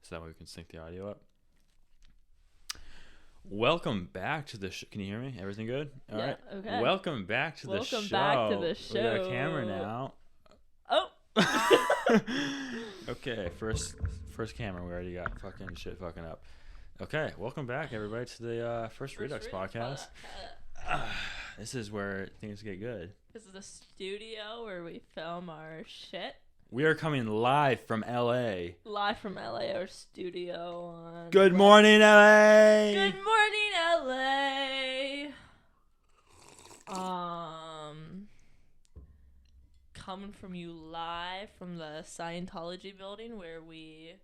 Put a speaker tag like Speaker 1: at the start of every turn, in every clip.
Speaker 1: so that way we can sync the audio up. Welcome back to the Can you hear me? Everything good? All right.
Speaker 2: Okay.
Speaker 1: Welcome back to the show.
Speaker 2: Welcome back to the show.
Speaker 1: We got a camera now.
Speaker 2: Oh.
Speaker 1: Okay, first camera. We already got fucking up. Okay, welcome back, everybody, to the Furst Redux podcast. This is where things get good.
Speaker 2: This is the studio where we film our shit.
Speaker 1: We are coming live from LA.
Speaker 2: Live from LA, our studio.
Speaker 1: Good morning, LA.
Speaker 2: Good morning, LA. Coming from you live from the Scientology building where we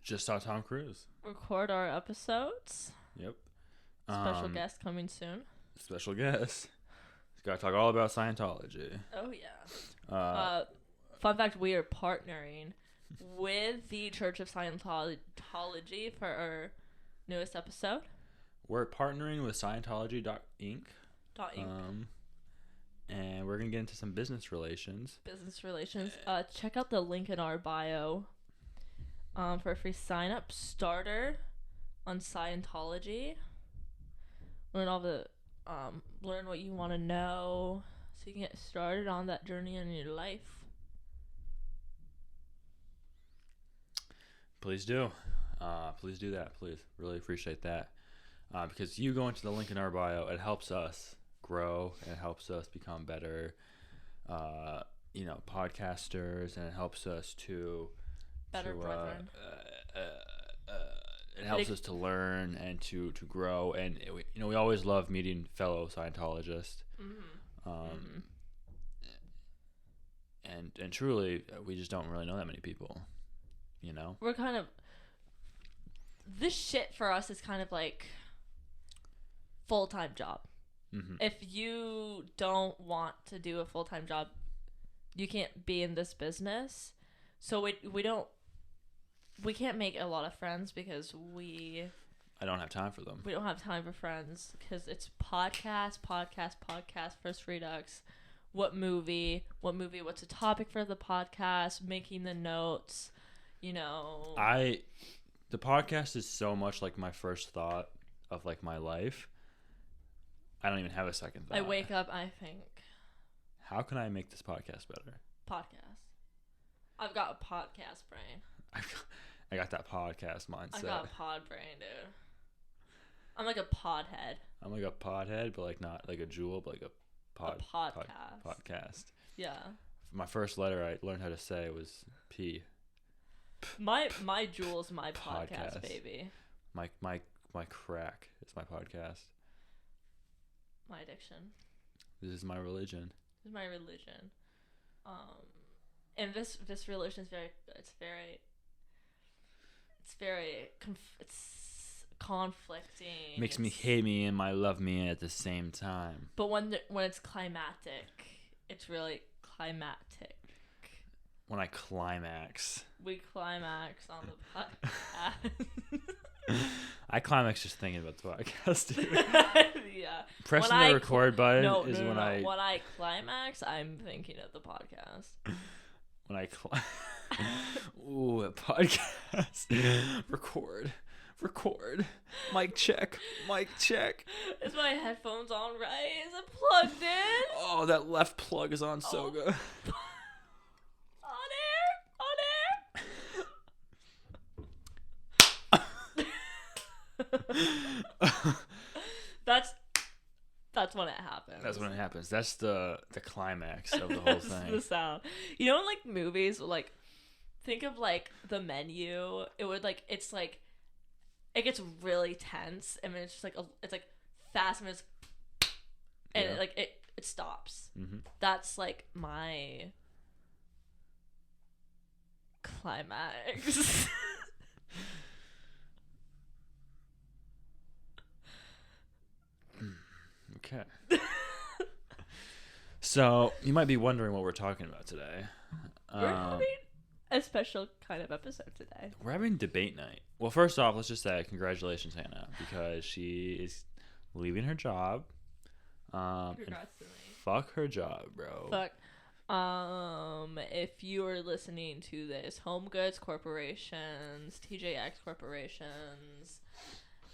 Speaker 1: just saw Tom Cruise
Speaker 2: record our episodes.
Speaker 1: Yep.
Speaker 2: Special guest coming soon.
Speaker 1: Special guest. Got to talk all about Scientology.
Speaker 2: Oh yeah. Fun fact: we are partnering with the Church of Scientology for our newest episode.
Speaker 1: We're partnering with Scientology.inc. And we're gonna get into some business relations. Check out the link in our bio for a free sign up starter on Scientology. Learn all the learn what you want to know so you can get started on that journey in your life. Please do. Please do that. Please. Really appreciate that. Because you going to the link in our bio, it helps us grow. It helps us become better, podcasters, and it helps us to
Speaker 2: brethren.
Speaker 1: It helps us to learn and to grow, and we always love meeting fellow Scientologists.
Speaker 2: Mm-hmm.
Speaker 1: And truly, we just don't really know that many people.
Speaker 2: We're kind of, this shit for us is kind of like full-time job.
Speaker 1: Mm-hmm.
Speaker 2: If you don't want to do a full-time job, you can't be in this business. So we can't make a lot of friends because
Speaker 1: I don't have time for them.
Speaker 2: We don't have time for friends because it's podcast, Furst Redux. What movie, what's the topic for the podcast, making the notes,
Speaker 1: The podcast is so much like my first thought of like my life. I don't even have a second thought.
Speaker 2: I wake up, I think,
Speaker 1: how can I make this podcast better?
Speaker 2: Podcast. I've got a podcast brain.
Speaker 1: I got that podcast mindset.
Speaker 2: I got a pod brain, dude. I'm like a pod head.
Speaker 1: I'm like a pod head, but like not like a jewel, but like a podcast. Podcast.
Speaker 2: Yeah.
Speaker 1: My first letter I learned how to say was P.
Speaker 2: My jewel is my podcast, baby.
Speaker 1: My crack is my podcast.
Speaker 2: My addiction.
Speaker 1: This is my religion.
Speaker 2: And this religion is it's conflicting.
Speaker 1: Makes me hate me and love me at the same time.
Speaker 2: But when it's climactic, it's really climactic.
Speaker 1: When I climax.
Speaker 2: We climax on the podcast.
Speaker 1: I climax just thinking about the podcast, dude.
Speaker 2: Yeah.
Speaker 1: Pressing the record button is when
Speaker 2: When I climax, I'm thinking of the podcast.
Speaker 1: When I ooh, a podcast. Record. Mic check.
Speaker 2: Is my headphones on right? Is it plugged in?
Speaker 1: Oh, that left plug is on so good. That's when it happens. That's when it happens. That's the climax of the whole thing.
Speaker 2: The sound. In like movies, like think of like the menu. It would like it's like it gets really tense, and then it's just like it's like fast, and it stops.
Speaker 1: Mm-hmm.
Speaker 2: That's like my climax.
Speaker 1: Okay. So you might be wondering what we're talking about today.
Speaker 2: We're having a special kind of episode today.
Speaker 1: We're having debate night. Well, first off, let's just say congratulations, Hannah, because she is leaving her job.
Speaker 2: Congrats to me.
Speaker 1: Fuck her job, bro.
Speaker 2: Fuck. If you are listening to this, Home Goods Corporations, TJX Corporations,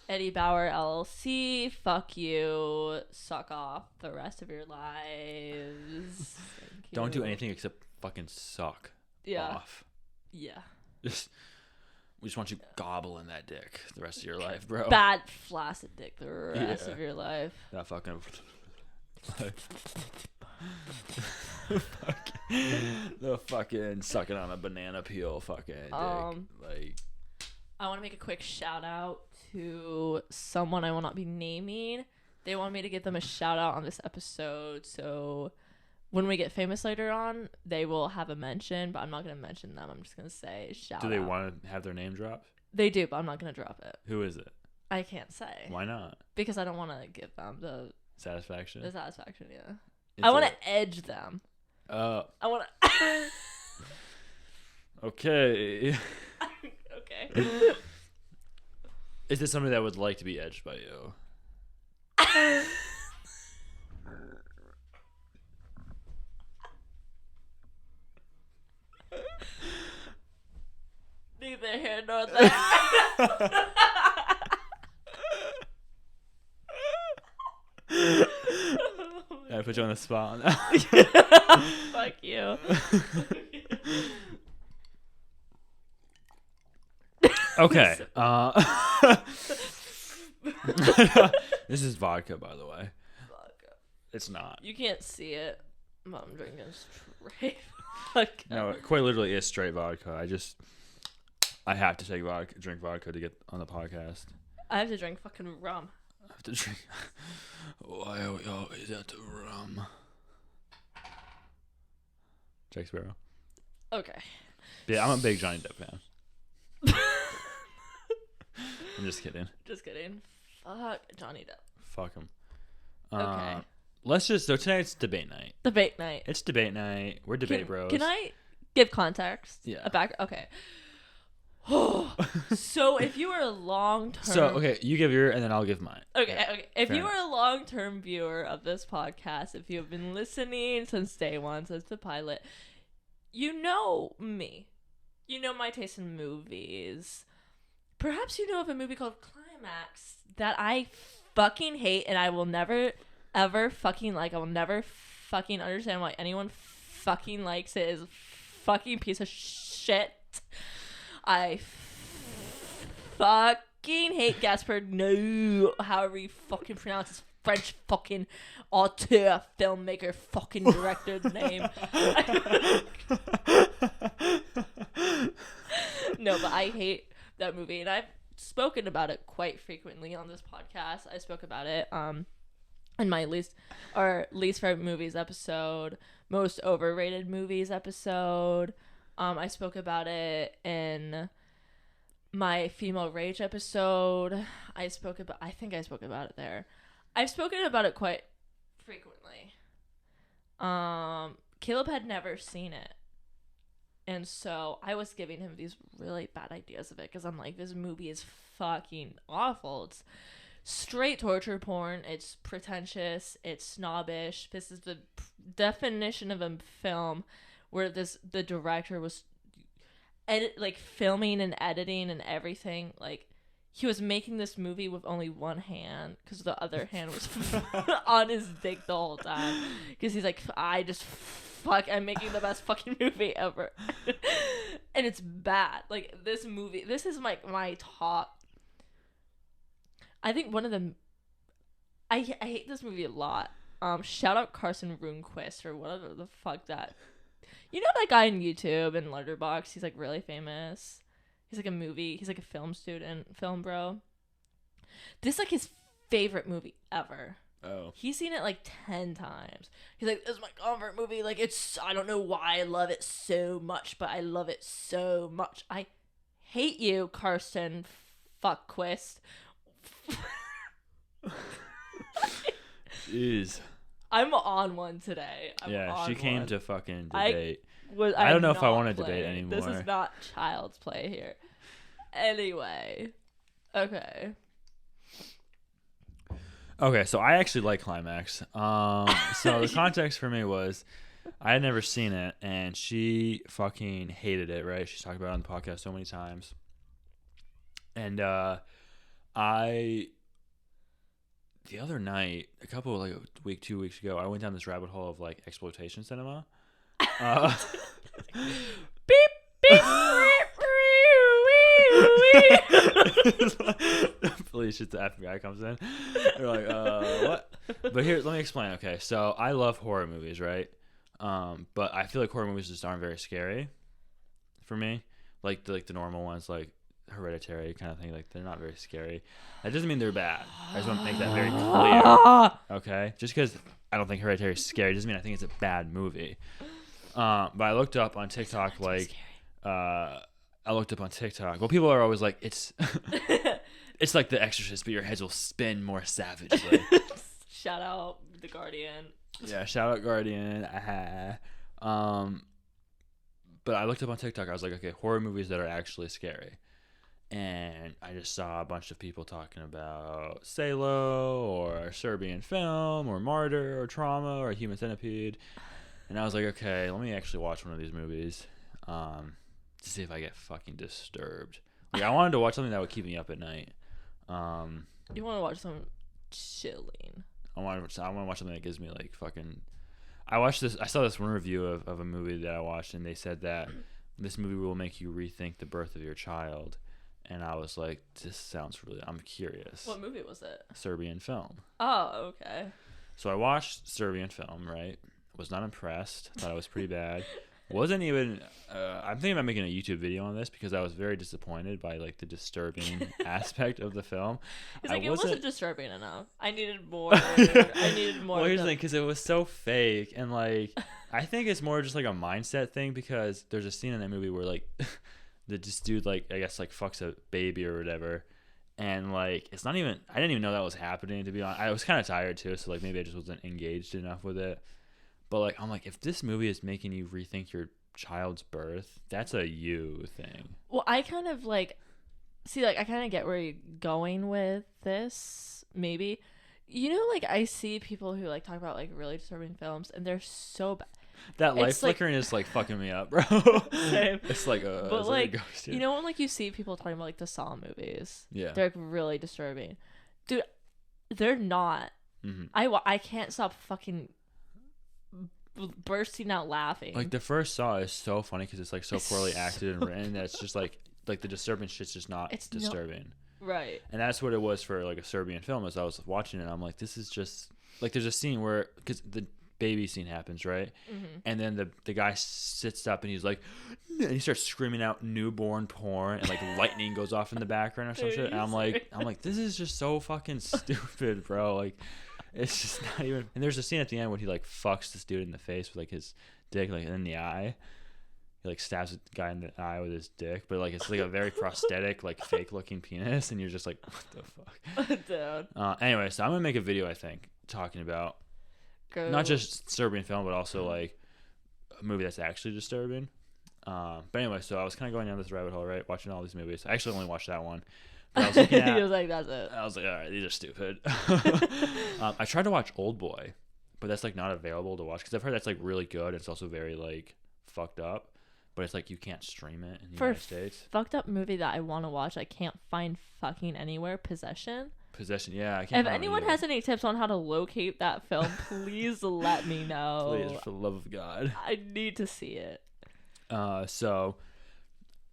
Speaker 2: Eddie Bauer LLC, fuck you, suck off the rest of your lives. Thank you.
Speaker 3: Don't do anything except fucking suck off.
Speaker 2: Yeah.
Speaker 3: We just want you gobbling that dick the rest of your life, bro.
Speaker 2: Bad flaccid dick the rest of your life.
Speaker 3: That fucking... the fucking sucking on a banana peel fucking dick. Like,
Speaker 2: I want to make a quick shout out to someone I will not be naming. They want me to give them a shout out on this episode, so when we get famous later on, they will have a mention, but I'm not going to mention them. I'm just going to say shout out.
Speaker 3: Do they want to have their name dropped?
Speaker 2: They do, but I'm not going to drop it.
Speaker 3: Who is it?
Speaker 2: I can't say.
Speaker 3: Why not?
Speaker 2: Because I don't want to give them the
Speaker 3: satisfaction.
Speaker 2: Yeah. I want to edge them. I want to.
Speaker 3: Okay.
Speaker 2: Okay.
Speaker 3: Is this somebody that would like to be edged by you?
Speaker 2: Neither here nor there.
Speaker 3: I put you on the spot on that.
Speaker 2: Fuck you.
Speaker 3: Okay. This is vodka, by the way.
Speaker 2: Vodka.
Speaker 3: It's not.
Speaker 2: You can't see it, but I'm drinking straight vodka.
Speaker 3: No, it quite literally is straight vodka. I have to drink vodka to get on the podcast.
Speaker 2: I have to drink fucking rum.
Speaker 3: I have to drink. Why are we always at the rum? Jack Sparrow.
Speaker 2: Okay.
Speaker 3: Yeah, I'm a big Johnny Depp fan. I'm just kidding.
Speaker 2: Just kidding. Fuck Johnny Depp.
Speaker 3: Fuck him.
Speaker 2: Okay.
Speaker 3: So tonight's debate night.
Speaker 2: Debate night.
Speaker 3: It's debate night. We're debate bros.
Speaker 2: Can I give context?
Speaker 3: Yeah.
Speaker 2: Okay. So if you are a long-term...
Speaker 3: So, okay, you give your, and then I'll give mine.
Speaker 2: Okay,
Speaker 3: yeah.
Speaker 2: okay. If you are a long-term viewer of this podcast, if you have been listening since day one, since the pilot, you know me. You know my taste in movies. Perhaps you know of a movie called Climax that I fucking hate and I will never, ever fucking like. I will never fucking understand why anyone fucking likes it. It's a fucking piece of shit. I fucking hate Gaspard. No, however you fucking pronounce his French fucking auteur, filmmaker, fucking director's name. No, but I hate that movie, and I've spoken about it quite frequently on this podcast. I spoke about it in my least favorite movies episode, most overrated movies episode. I spoke about it in my female rage episode. I think I spoke about it there. I've spoken about it quite frequently. Caleb had never seen it. And so I was giving him these really bad ideas of it because I'm like, this movie is fucking awful. It's straight torture porn. It's pretentious. It's snobbish. This is the definition of a film where the director was filming and editing and everything. Like, he was making this movie with only one hand because the other hand was on his dick the whole time. Because he's like, I'm making the best fucking movie ever. And it's bad. Like, this movie, this is my top. I think one of the, I hate this movie a lot. Shout out Carson Runquist or whatever the fuck that. You know that guy on YouTube and Letterboxd? He's like really famous. He's like a film student, film bro. This is like his favorite movie ever.
Speaker 3: Oh.
Speaker 2: He's seen it like 10 times. He's like, this is my comfort movie. Like, I don't know why I love it so much, but I love it so much. I hate you, Carson Fuckquist.
Speaker 3: Jeez.
Speaker 2: I'm on one today.
Speaker 3: She came to fucking debate.
Speaker 2: I
Speaker 3: don't know if I want to debate anymore.
Speaker 2: This is not child's play here. Anyway. Okay.
Speaker 3: Okay, so I actually like Climax. So the context for me was I had never seen it, and she fucking hated it, right? She's talked about it on the podcast so many times. And the other night, like a week, 2 weeks ago, I went down this rabbit hole of like exploitation cinema.
Speaker 2: Beep, beep,
Speaker 3: Police, the FBI comes in. They're like, what? But here, let me explain. Okay, so I love horror movies, right? But I feel like horror movies just aren't very scary for me. Like the normal ones, like Hereditary kind of thing. Like they're not very scary. That doesn't mean they're bad. I just want to make that very clear. Okay, just because I don't think Hereditary is scary doesn't mean I think it's a bad movie. But I looked up on TikTok, like, well, people are always like, it's like The Exorcist, but your heads will spin more savagely.
Speaker 2: Shout out The Guardian.
Speaker 3: Yeah, shout out Guardian. But I looked up on TikTok. I was like, okay, horror movies that are actually scary. And I just saw a bunch of people talking about Salo or Serbian Film or Martyr or Trauma or Human Centipede. And I was like, okay, let me actually watch one of these movies to see if I get fucking disturbed. Like, I wanted to watch something that would keep me up at night.
Speaker 2: You want to watch something chilling.
Speaker 3: I want to watch something that gives me like fucking. I saw this one review of a movie that I watched, and they said that this movie will make you rethink the birth of your child. And I was like, this sounds really. I'm curious.
Speaker 2: What movie was it?
Speaker 3: Serbian Film.
Speaker 2: Oh, okay.
Speaker 3: So I watched Serbian Film, right? Was not impressed. Thought it was pretty bad. Wasn't even. I'm thinking about making a YouTube video on this because I was very disappointed by like the disturbing aspect of the film.
Speaker 2: It's like it wasn't disturbing enough. I needed more.
Speaker 3: Well, here's the thing, because it was so fake, and like I think it's more just like a mindset thing because there's a scene in that movie where like this dude like I guess like fucks a baby or whatever. And like it's not even. I didn't even know that was happening, to be honest. I was kind of tired too, so like maybe I just wasn't engaged enough with it. But like I'm like, if this movie is making you rethink your child's birth, that's a you thing.
Speaker 2: Well, I kind of like see, like I kind of get where you're going with this. Maybe, like I see people who like talk about like really disturbing films, and they're so bad.
Speaker 3: That light flickering is like fucking me up, bro.
Speaker 2: Same.
Speaker 3: It's like a.
Speaker 2: But like
Speaker 3: a ghost,
Speaker 2: when like you see people talking about like the Saw movies,
Speaker 3: yeah,
Speaker 2: they're like really disturbing, dude. They're not.
Speaker 3: Mm-hmm.
Speaker 2: I can't stop fucking bursting out laughing.
Speaker 3: Like the first Saw is so funny because it's like so poorly acted and written that it's just like the disturbing shit's just not disturbing.
Speaker 2: Right.
Speaker 3: And that's what it was for like a Serbian film. As I was watching it, I'm like, this is just like there's a scene where because the baby scene happens, right? Mm-hmm. And then the guy sits up and he's like, and he starts screaming out newborn porn and like lightning goes off in the background or some shit. And I'm like, this is just so fucking stupid, bro. Like. It's just not even. And there's a scene at the end when he like fucks this dude in the face with like his dick, like in the eye. He like stabs the guy in the eye with his dick, but like it's like a very prosthetic, like fake looking penis, and you're just like, what the fuck,
Speaker 2: dude.
Speaker 3: Anyway, so I'm gonna make a video, I think, talking about not just Serbian film, but also like a movie that's actually disturbing. But anyway, so I was kind of going down this rabbit hole, right? Watching all these movies. I actually only watched that one. But I was looking at,
Speaker 2: he was like, that's it.
Speaker 3: I was like, all right, these are stupid. I tried to watch Old Boy, but that's like not available to watch because I've heard that's like really good. It's also very like fucked up, but it's like you can't stream it in the United States.
Speaker 2: Fucked up movie that I want to watch, I can't find fucking anywhere. Possession,
Speaker 3: yeah. I can't.
Speaker 2: If anyone has any tips on how to locate that film, please let me know.
Speaker 3: Please, for the love of God.
Speaker 2: I need to see it.
Speaker 3: So.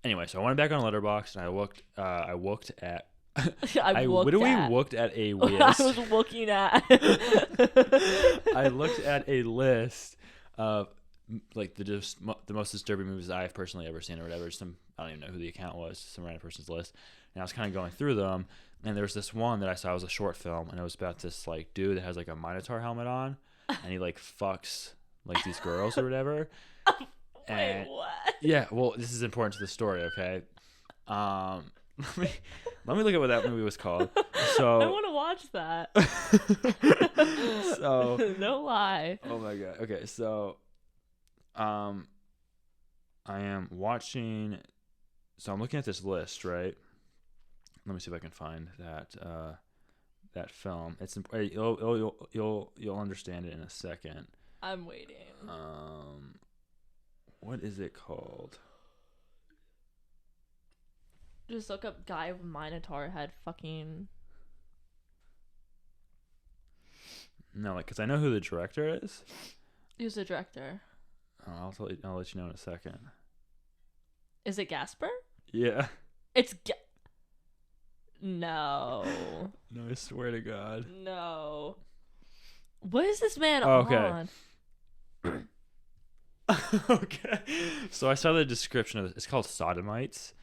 Speaker 3: Anyway, so I went back on Letterboxd and I looked at.
Speaker 2: We looked at.
Speaker 3: I was
Speaker 2: looking at.
Speaker 3: I looked at a list of like the most disturbing movies I've personally ever seen or whatever. I don't even know who the account was. Some random person's list, and I was kind of going through them. And there was this one that I saw was a short film, and it was about this like dude that has like a Minotaur helmet on, and he like fucks like these girls or whatever.
Speaker 2: Wait, what?
Speaker 3: Yeah, well, this is important to the story, okay? Let me look at what that movie was called. So
Speaker 2: I want to watch that.
Speaker 3: So
Speaker 2: no lie.
Speaker 3: Oh my god. Okay, so I am watching. So I'm looking at this list, right? Let me see if I can find that film. It's you'll understand it in a second.
Speaker 2: I'm waiting.
Speaker 3: What is it called?
Speaker 2: Just look up guy with Minotaur head fucking...
Speaker 3: No, like, because I know who the director is.
Speaker 2: Who's the director?
Speaker 3: Oh, I'll let you know in a second.
Speaker 2: Is it Gasper?
Speaker 3: Yeah.
Speaker 2: It's No.
Speaker 3: No, I swear to God.
Speaker 2: No. What is this man
Speaker 3: okay.
Speaker 2: on?
Speaker 3: Okay. So I saw the description of it. It's called Sodomites.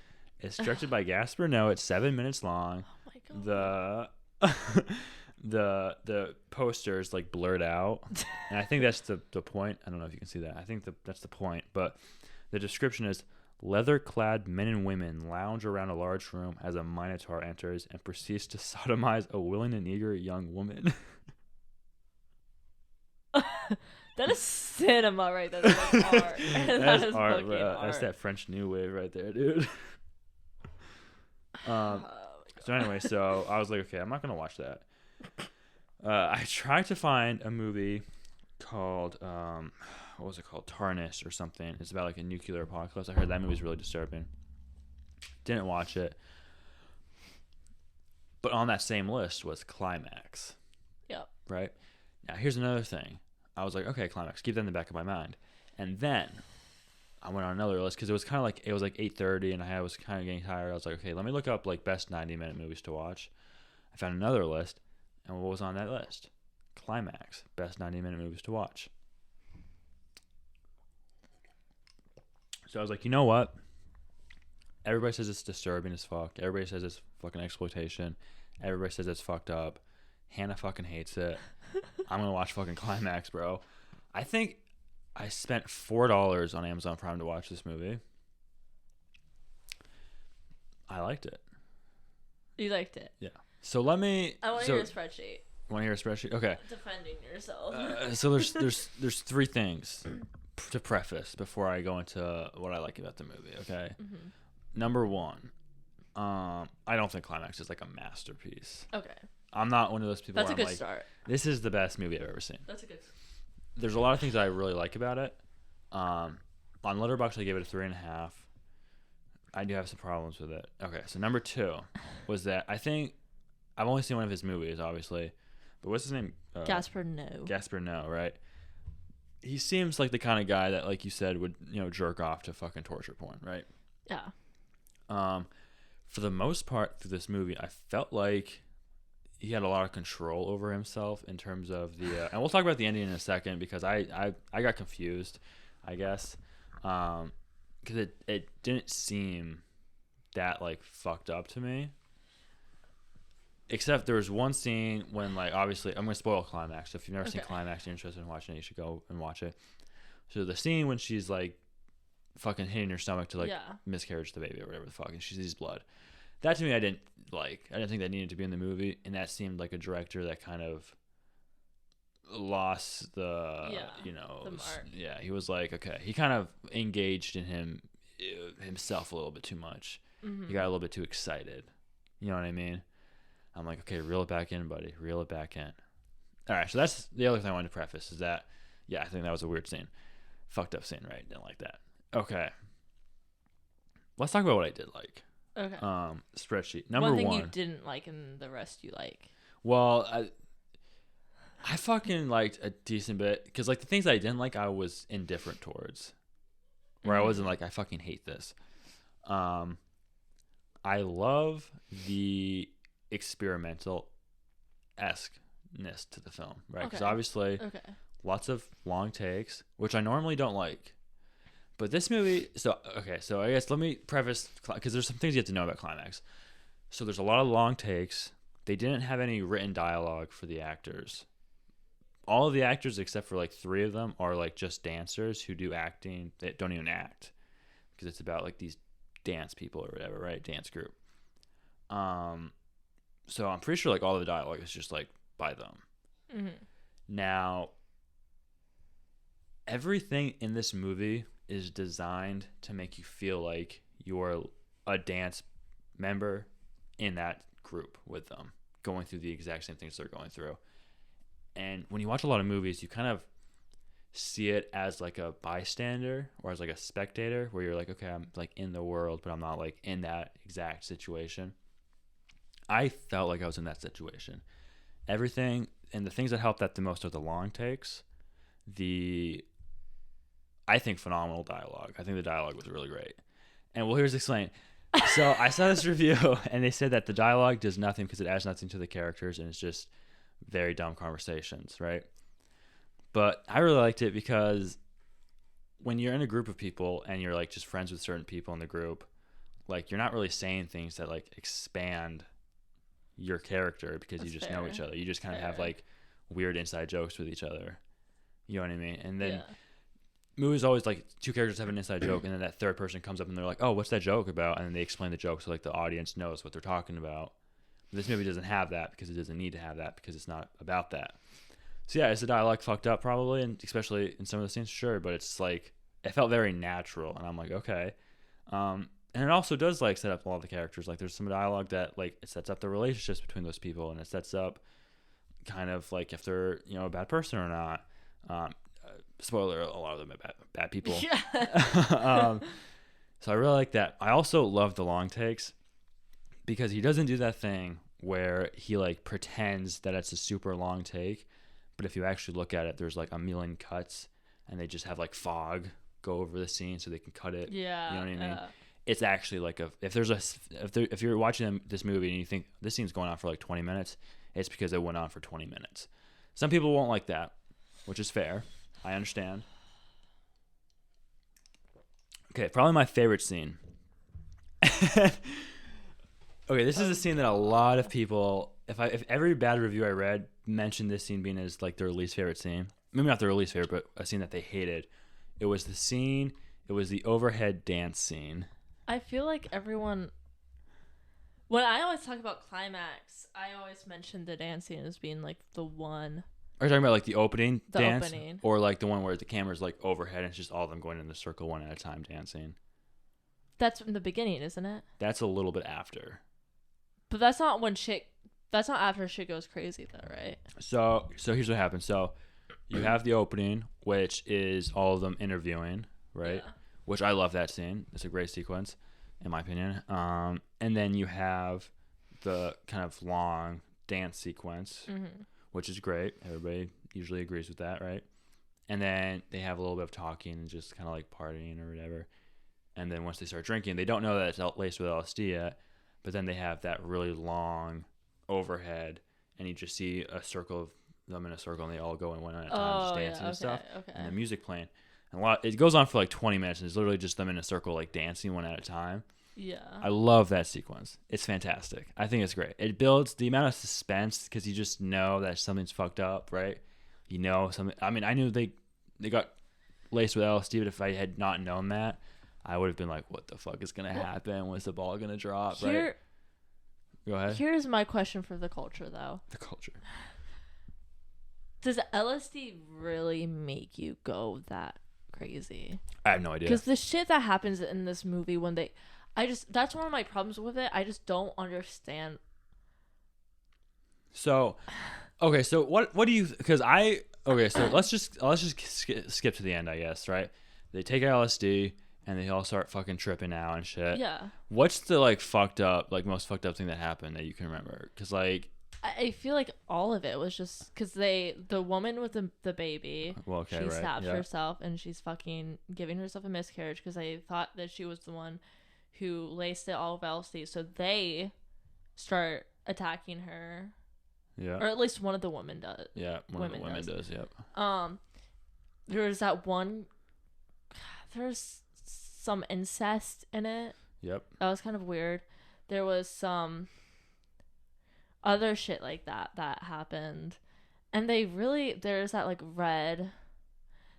Speaker 3: It's directed by Gasper. No, it's 7 minutes long.
Speaker 2: Oh my
Speaker 3: God. The poster is like blurred out, and I think that's the point. I don't know if you can see that. I think that's the point. But the description is: leather-clad men and women lounge around a large room as a minotaur enters and proceeds to sodomize a willing and eager young woman.
Speaker 2: That is cinema right there. That's art.
Speaker 3: That's
Speaker 2: is
Speaker 3: art, bro.
Speaker 2: art.
Speaker 3: That's that French New Wave right there, dude. So anyway, so I was like, okay, I'm not gonna watch that. I tried to find a movie called what was it called? Tarnished or something. It's about like a nuclear apocalypse. I heard that movie's really disturbing. Didn't watch it. But on that same list was Climax.
Speaker 2: Yep.
Speaker 3: Right? Now here's another thing. I was like, okay, Climax, keep that in the back of my mind. And then I went on another list because it was kind of like 8:30 and I was kind of getting tired. I was like, okay, let me look up like best 90-minute movies to watch. I found another list, and what was on that list? Climax, best 90-minute movies to watch. So I was like, you know what? Everybody says it's disturbing as fuck. Everybody says it's fucking exploitation. Everybody says it's fucked up. Hannah fucking hates it. I'm gonna watch fucking Climax, bro. I think I spent $4 on Amazon Prime to watch this movie. I liked it.
Speaker 2: You liked it?
Speaker 3: Yeah. So let me.
Speaker 2: I want to hear a spreadsheet.
Speaker 3: Want to hear a spreadsheet? Okay.
Speaker 2: Defending yourself.
Speaker 3: So there's three things to preface before I go into what I like about the movie. Okay.
Speaker 2: Mm-hmm.
Speaker 3: Number one, I don't think Climax is like a masterpiece.
Speaker 2: Okay.
Speaker 3: I'm not one of those people.
Speaker 2: That's a
Speaker 3: where
Speaker 2: good
Speaker 3: I'm
Speaker 2: start.
Speaker 3: This is the best movie I've ever seen.
Speaker 2: That's a good.
Speaker 3: There's a lot of things that I really like about it. On Letterboxd, I gave it a 3.5. I do have some problems with it. Okay, so number two was that I think I've only seen one of his movies, obviously, but what's his name?
Speaker 2: Gasper No.
Speaker 3: Gasper No, right? He seems like the kind of guy that, like you said, would jerk off to fucking torture porn, right?
Speaker 2: Yeah.
Speaker 3: For the most part through this movie, I felt like he had a lot of control over himself in terms of the and we'll talk about the ending in a second because I got confused, I guess, because it didn't seem that like fucked up to me, except there was one scene when, like, obviously I'm gonna spoil Climax, so if you've never seen Climax and you're interested in watching it, you should go and watch it. So the scene when she's like fucking hitting her stomach to like miscarriage the baby or whatever the fuck, and she sees blood, that to me I didn't think that needed to be in the movie, and that seemed like a director that kind of lost the
Speaker 2: the mark.
Speaker 3: Yeah, he was like, okay, he kind of engaged in himself a little bit too much.
Speaker 2: Mm-hmm.
Speaker 3: He got a little bit too excited, you know what I mean? I'm like, okay, reel it back in, buddy, reel it back in. All right, so that's the other thing I wanted to preface is that I think that was a weird scene, fucked up scene, right? Didn't like that. Okay, let's talk about what I did like.
Speaker 2: Okay.
Speaker 3: Spreadsheet number
Speaker 2: one thing you didn't like and the rest you like.
Speaker 3: Well, I fucking liked a decent bit because, like, the things I didn't like, I was indifferent towards. Where I wasn't like, I fucking hate this. I love the experimental esque-ness to the film, right? Because obviously, lots of long takes, which I normally don't like. But this movie, so I guess let me preface, because there's some things you have to know about Climax. So there's a lot of long takes. They didn't have any written dialogue for the actors. All of the actors, except for like 3 of them, are like just dancers who do acting. They don't even act, because it's about like these dance people or whatever, right? Dance group. So I'm pretty sure like all of the dialogue is just like by them.
Speaker 2: Mm-hmm.
Speaker 3: Now, everything in this movie is designed to make you feel like you're a dance member in that group with them, going through the exact same things they're going through. And when you watch a lot of movies, you kind of see it as like a bystander or as like a spectator, where you're like, okay, I'm like in the world, but I'm not like in that exact situation. I felt like I was in that situation. Everything, and the things that helped that the most are the long takes, I think phenomenal dialogue. I think the dialogue was really great. And well, here's explain. So I saw this review, and they said that the dialogue does nothing because it adds nothing to the characters, and it's just very dumb conversations, right? But I really liked it because when you're in a group of people and you're like just friends with certain people in the group, like you're not really saying things that like expand your character because you just know each other. You just kind of have like weird inside jokes with each other. You know what I mean? And then movies always like two characters have an inside joke, and then that third person comes up and they're like, "Oh, what's that joke about?" And then they explain the joke so like the audience knows what they're talking about. But this movie doesn't have that because it doesn't need to have that because it's not about that. So yeah, is the dialogue fucked up? Probably, and especially in some of the scenes, sure. But it's like it felt very natural, and I'm like, okay. And it also does like set up all the characters. Like there's some dialogue that like it sets up the relationships between those people, and it sets up kind of like if they're a bad person or not. Spoiler: a lot of them are bad people. Yeah. So I really like that. I also love the long takes because he doesn't do that thing where he like pretends that it's a super long take, but if you actually look at it, there's like a million cuts, and they just have like fog go over the scene so they can cut it.
Speaker 2: Yeah.
Speaker 3: You know what I mean? It's actually like if you're watching this movie and you think this scene's going on for like 20 minutes, it's because it went on for 20 minutes. Some people won't like that, which is fair. I understand. Okay, probably my favorite scene. Okay, this is a scene that a lot of people, if every bad review I read mentioned this scene being as like their least favorite scene. Maybe not their least favorite, but a scene that they hated. It was the overhead dance scene.
Speaker 2: I feel like everyone, when I always talk about Climax, I always mention the dance scene as being like the one.
Speaker 3: Are you talking about like the opening dance? Or like the one where the camera's like overhead and it's just all of them going in the circle one at a time dancing?
Speaker 2: That's in the beginning, isn't it?
Speaker 3: That's a little bit after.
Speaker 2: But that's not after shit goes crazy though, right?
Speaker 3: So here's what happens. So you have the opening, which is all of them interviewing, right? Yeah. Which I love that scene. It's a great sequence, in my opinion. And then you have the kind of long dance sequence, which is great. Everybody usually agrees with that, right? And then they have a little bit of talking and just kind of like partying or whatever. And then once they start drinking, they don't know that it's laced with LSD yet, but then they have that really long overhead, and you just see a circle of them in a circle, and they all go in one at a time, just dancing and stuff, and the music playing. And it goes on for like 20 minutes, and it's literally just them in a circle, like dancing one at a time.
Speaker 2: Yeah.
Speaker 3: I love that sequence. It's fantastic. I think it's great. It builds the amount of suspense because you just know that something's fucked up, right? You know something. I mean, I knew they got laced with LSD, but if I had not known that, I would have been like, what the fuck is going to happen? When's the ball going to drop, right? Go ahead.
Speaker 2: Here's my question for the culture, though.
Speaker 3: The culture.
Speaker 2: Does LSD really make you go that crazy?
Speaker 3: I have no idea.
Speaker 2: Because the shit that happens in this movie when that's one of my problems with it. I just don't understand.
Speaker 3: So, okay, so what do you? So let's just skip to the end, I guess, right? They take LSD and they all start fucking tripping out and shit.
Speaker 2: Yeah.
Speaker 3: What's the most fucked up thing that happened that you can remember? Because like,
Speaker 2: I feel like all of it was just because the woman with the baby, she stabs herself and she's fucking giving herself a miscarriage because they thought that she was the one who laced it all with LSD. So they start attacking her.
Speaker 3: Yeah.
Speaker 2: Or at least one of the women does.
Speaker 3: Yeah, one of the women does, yep.
Speaker 2: There's that one, there's some incest in it.
Speaker 3: Yep.
Speaker 2: That was kind of weird. There was some other shit like that happened. And there's that like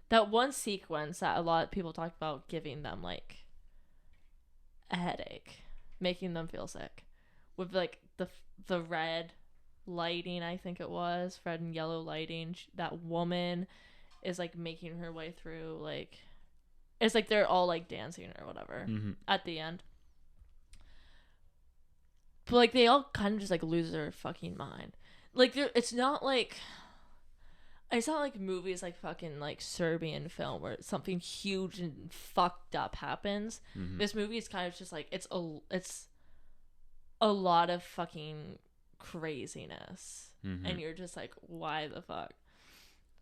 Speaker 2: that one sequence that a lot of people talked about giving them like a headache, making them feel sick, with like the red lighting, I think it was red and yellow lighting. That woman is like making her way through, like it's like they're all like dancing or whatever at the end, but like they all kind of just like lose their fucking mind. Like it's not like it's not like movies like fucking like Serbian film where something huge and fucked up happens.
Speaker 3: Mm-hmm.
Speaker 2: This movie is kind of just like it's a lot of fucking craziness,
Speaker 3: Mm-hmm.
Speaker 2: and you're just like, why the fuck?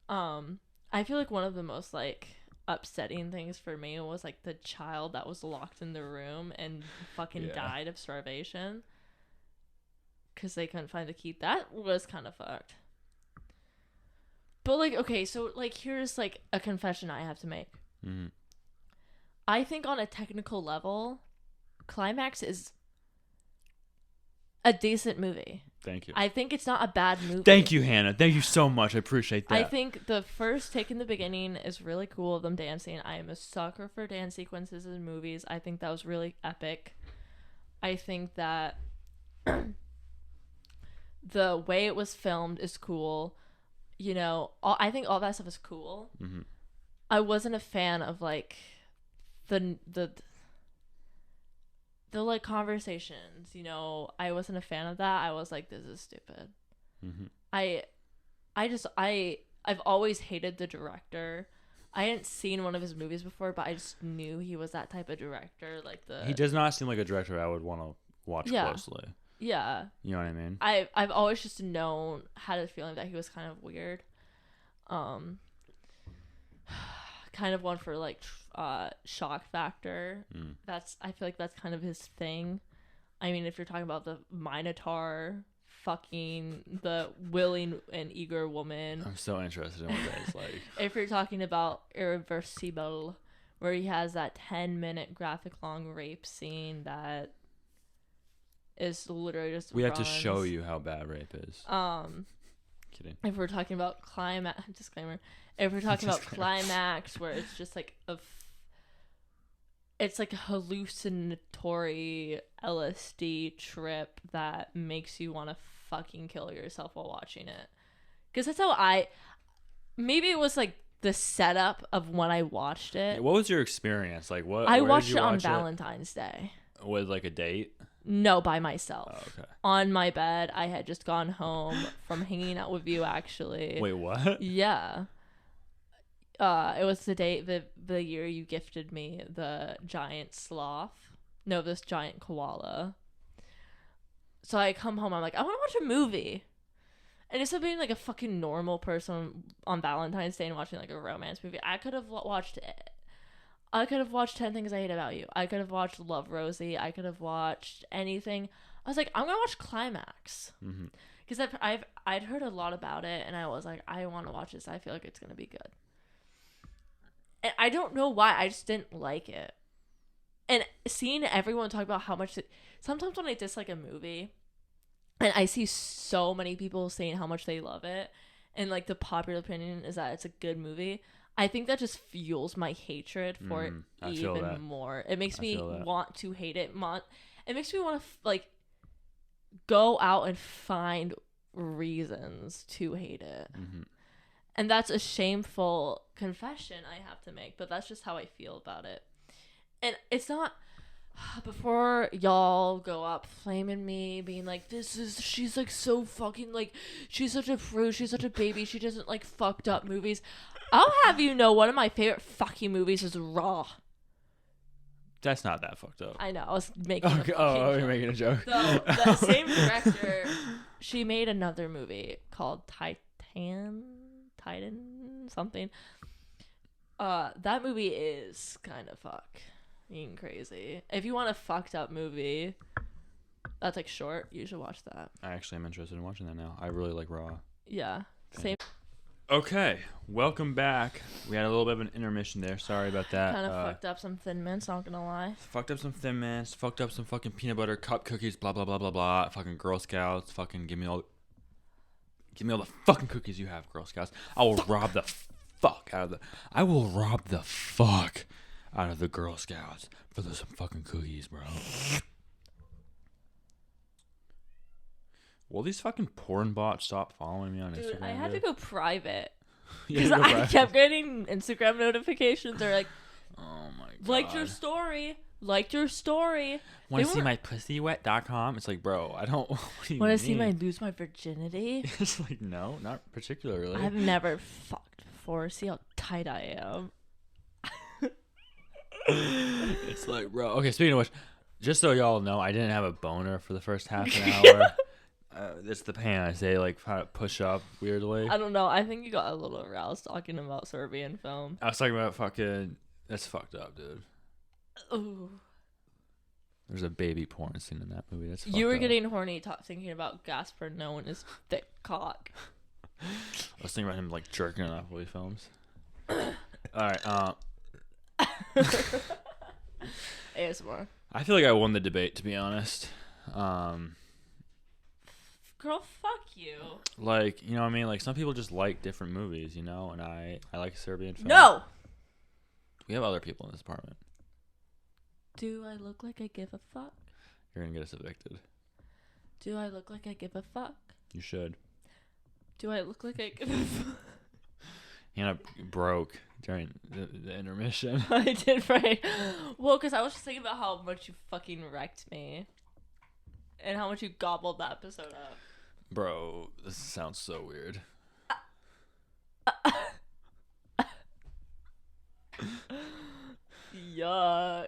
Speaker 2: I feel like one of the most like upsetting things for me was like the child that was locked in the room and fucking died of starvation because they couldn't find the key. That was kind of fucked. But like, okay, so like here's like a confession I have to make.
Speaker 3: Mm-hmm.
Speaker 2: I think on a technical level, Climax is a decent movie.
Speaker 3: Thank you.
Speaker 2: I think it's not a bad movie.
Speaker 3: Thank you, Hannah. Thank you so much. I appreciate that.
Speaker 2: I think the first take in the beginning is really cool of them dancing. I am a sucker for dance sequences in movies. I think that was really epic. I think that the way it was filmed is cool. You know, I think all that stuff is cool.
Speaker 3: Mm-hmm.
Speaker 2: I wasn't a fan of like the like conversations, you know. I wasn't a fan of that. I was like, this is stupid.
Speaker 3: Mm-hmm.
Speaker 2: I've always hated the director. I hadn't seen one of his movies before, but I just knew he was that type of director. Like
Speaker 3: he does not seem like a director I would want to watch closely.
Speaker 2: Yeah.
Speaker 3: You know what I mean?
Speaker 2: I've always just had a feeling that he was kind of weird. Kind of one for like shock factor. I feel like that's kind of his thing. I mean, if you're talking about the Minotaur fucking the willing and eager woman,
Speaker 3: I'm so interested in what that is like.
Speaker 2: If you're talking about Irreversible, where he has that 10-minute graphic long rape scene that is literally just
Speaker 3: we have to show you how bad rape is. Kidding.
Speaker 2: If we're talking about Climax, disclaimer. If we're talking about Climax, where it's just like it's like a hallucinatory LSD trip that makes you want to fucking kill yourself while watching it. Because that's how maybe it was like the setup of when I watched it.
Speaker 3: What was your experience? Like what?
Speaker 2: I watched it on Valentine's Day.
Speaker 3: With like a date?
Speaker 2: No, by myself.
Speaker 3: Oh, okay.
Speaker 2: On my bed. I had just gone home from hanging out with you, actually.
Speaker 3: Wait, what?
Speaker 2: Yeah. It was the date, the year you gifted me the giant sloth. No, this giant koala. So I come home, I'm like, I want to watch a movie. And instead of being like a fucking normal person on Valentine's Day and watching like a romance movie, I could have watched 10 Things I Hate About You. I could have watched Love, Rosie. I could have watched anything. I was like, I'm gonna watch Climax, because I'd heard a lot about it, and I was like, I want to watch this. I feel like it's gonna be good. And I don't know why, I just didn't like it. And seeing everyone talk about how much sometimes when I dislike a movie, and I see so many people saying how much they love it, and like the popular opinion is that it's a good movie, I think that just fuels my hatred for it even more. It makes me want to hate it. It makes me want to like go out and find reasons to hate it. And that's a shameful confession I have to make, but that's just how I feel about it. And it's not, before y'all go up flaming me, being like, she's like so fucking like, she's such a prude, she's such a baby, she doesn't like fucked up movies. I'll have you know, one of my favorite fucking movies is Raw.
Speaker 3: That's not that fucked up.
Speaker 2: I know, I was making a
Speaker 3: joke. You're making a joke.
Speaker 2: The same director, she made another movie called Titan something. That movie is kind of fucking crazy. If you want a fucked up movie that's like short, you should watch that.
Speaker 3: I actually am interested in watching that now. I really like Raw.
Speaker 2: Yeah. Same.
Speaker 3: Okay, welcome back. We had a little bit of an intermission there. Sorry about that.
Speaker 2: Kind of fucked up some Thin Mints, not gonna lie.
Speaker 3: Fucked up some Thin Mints. Fucked up some fucking peanut butter cup cookies. Blah blah blah blah blah. Fucking Girl Scouts. Fucking give me all the fucking cookies you have, Girl Scouts. I will rob the fuck out of the Girl Scouts for those fucking cookies, bro. Will these fucking porn bots stop following me on Instagram?
Speaker 2: I had to go private.
Speaker 3: Because
Speaker 2: I kept getting Instagram notifications. They're like,
Speaker 3: oh my god,
Speaker 2: liked your story, liked your story.
Speaker 3: Want to see my pussywet.com? It's like, bro, I don't. What do you
Speaker 2: Want
Speaker 3: mean?
Speaker 2: to see my lose my virginity?
Speaker 3: It's like, no, not particularly.
Speaker 2: I've never fucked before. See how tight I am.
Speaker 3: It's like, bro. Okay, speaking of which, just so y'all know, I didn't have a boner for the first half an hour. It's the pants. They like push up weirdly.
Speaker 2: I don't know. I think you got a little aroused talking about Serbian film.
Speaker 3: I was talking about fucking. That's fucked up, dude.
Speaker 2: Ooh.
Speaker 3: There's a baby porn scene in that movie. That's fucked
Speaker 2: You were
Speaker 3: up.
Speaker 2: getting horny thinking about Gaspar Noé his thick cock.
Speaker 3: I was thinking about him like jerking off while he films. All right.
Speaker 2: ASMR.
Speaker 3: I feel like I won the debate, to be honest.
Speaker 2: Girl, fuck you.
Speaker 3: Like, you know what I mean? Like, some people just like different movies, you know? And I like Serbian film.
Speaker 2: No!
Speaker 3: We have other people in this apartment.
Speaker 2: Do I look like I give a fuck?
Speaker 3: You're going to get us evicted.
Speaker 2: Do I look like I give a fuck?
Speaker 3: You should.
Speaker 2: Do I look like I give a fuck?
Speaker 3: Hannah broke during the intermission.
Speaker 2: I did, right? Well, because I was just thinking about how much you fucking wrecked me. And how much you gobbled that episode up.
Speaker 3: Bro, this sounds so weird.
Speaker 2: Yuck.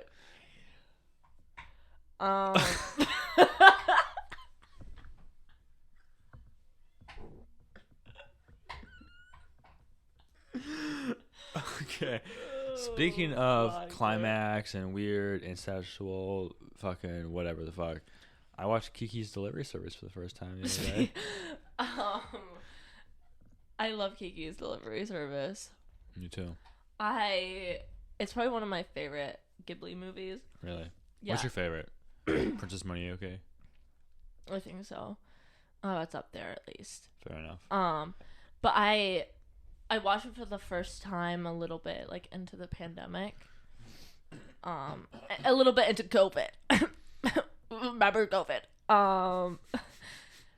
Speaker 3: Okay. Speaking of Climax and weird, incestual, fucking whatever the fuck, I watched Kiki's Delivery Service for the first time the other day.
Speaker 2: I love Kiki's Delivery Service.
Speaker 3: You too.
Speaker 2: It's probably one of my favorite Ghibli movies.
Speaker 3: Really?
Speaker 2: Yeah.
Speaker 3: What's your favorite? Princess Mononoke?
Speaker 2: I think so. Oh, it's up there at least.
Speaker 3: Fair enough.
Speaker 2: But I watched it for the first time a little bit like into the pandemic. A little bit into COVID. Remember COVID.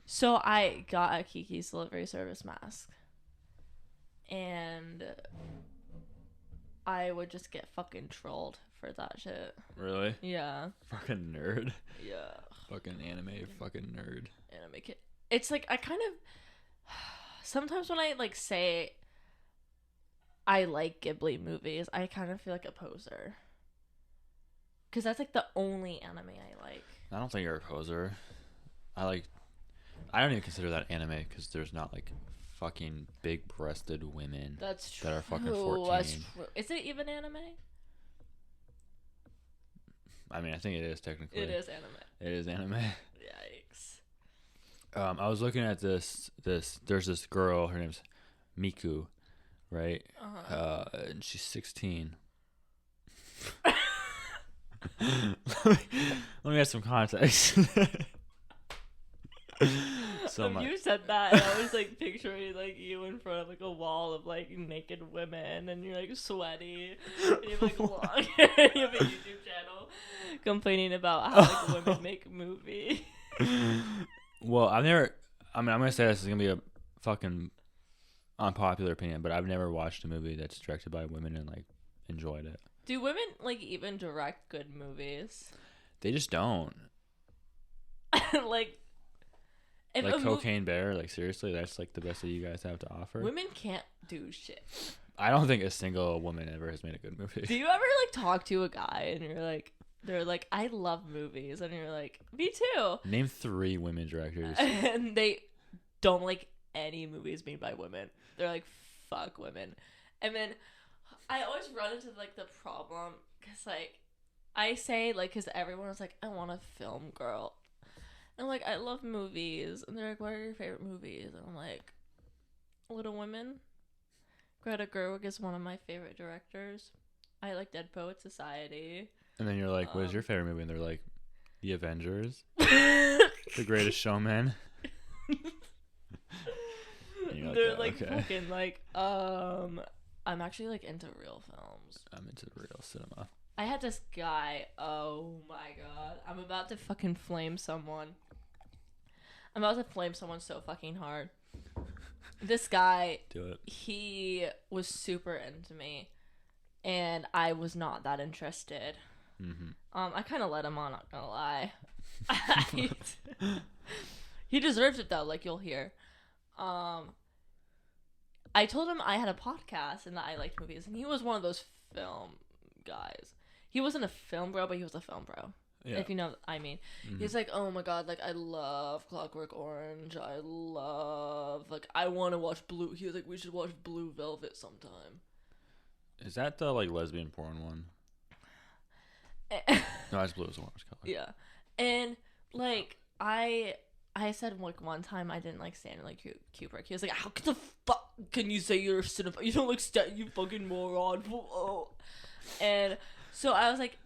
Speaker 2: So I got a Kiki's Delivery Service mask. And I would just get fucking trolled for that shit.
Speaker 3: Really?
Speaker 2: Yeah.
Speaker 3: Fucking nerd.
Speaker 2: Yeah.
Speaker 3: Fucking anime fucking nerd.
Speaker 2: Anime kid. It's like I kind of sometimes when I like say I like Ghibli movies, I kind of feel like a poser. Cause that's like the only anime I like.
Speaker 3: I don't think you're a poser. I don't even consider that anime because there's not like fucking big-breasted women
Speaker 2: That's true.
Speaker 3: that are fucking 14.
Speaker 2: That's true. Is it even anime?
Speaker 3: I mean, I think it is technically.
Speaker 2: It is anime.
Speaker 3: It is anime.
Speaker 2: Yikes.
Speaker 3: I was looking at this. There's this girl. Her name's Miku, right? And she's 16. Let me add some context. So
Speaker 2: you said that, and I was like picturing like you in front of like a wall of like naked women, and you're like sweaty, and you have like long hair, and you have a YouTube channel complaining about how like women make movies.
Speaker 3: Well, I'm gonna say this is gonna be a fucking unpopular opinion, but I've never watched a movie that's directed by women and like enjoyed it.
Speaker 2: Do women like even direct good movies?
Speaker 3: They just don't.
Speaker 2: Like
Speaker 3: Cocaine Bear, like seriously, that's like the best that you guys have to offer.
Speaker 2: Women can't do shit.
Speaker 3: I don't think a single woman ever has made a good movie.
Speaker 2: Do you ever like talk to a guy and you're like, they're like, I love movies, and you're like, me too.
Speaker 3: Name 3 women directors.
Speaker 2: And they don't like any movies made by women. They're like, fuck women. And then I always run into like the problem because like I say like because everyone was like, I want a film girl. And I'm like, I love movies. And they're like, what are your favorite movies? And I'm like, Little Women. Greta Gerwig is one of my favorite directors. I like Dead Poet Society. And
Speaker 3: then you're like, what is your favorite movie? And they're like, The Avengers. The Greatest Showman.
Speaker 2: They're like okay. Fucking like, I'm actually like into real films.
Speaker 3: I'm into real cinema.
Speaker 2: I had this guy, oh my god. I'm about to fucking flame someone. I'm about to flame someone so fucking hard. This guy,
Speaker 3: do it.
Speaker 2: He was super into me, and I was not that interested. I kind of let him on, not gonna lie. He deserves it though, like you'll hear. I told him I had a podcast and that I liked movies, and he was one of those film guys. He wasn't a film bro, but he was a film bro. Yeah. If you know what I mean. He's like, oh my god, like, I love Clockwork Orange. I want to watch Blue. He was like, we should watch Blue Velvet sometime.
Speaker 3: Is that the, like, lesbian porn one? No, it's Blue is the orange color.
Speaker 2: Yeah. And, like, I said, like, one time I didn't like Stanley Kubrick. He was like, how the fuck can you say you're a cinephile? You don't like you fucking moron. And so I was like,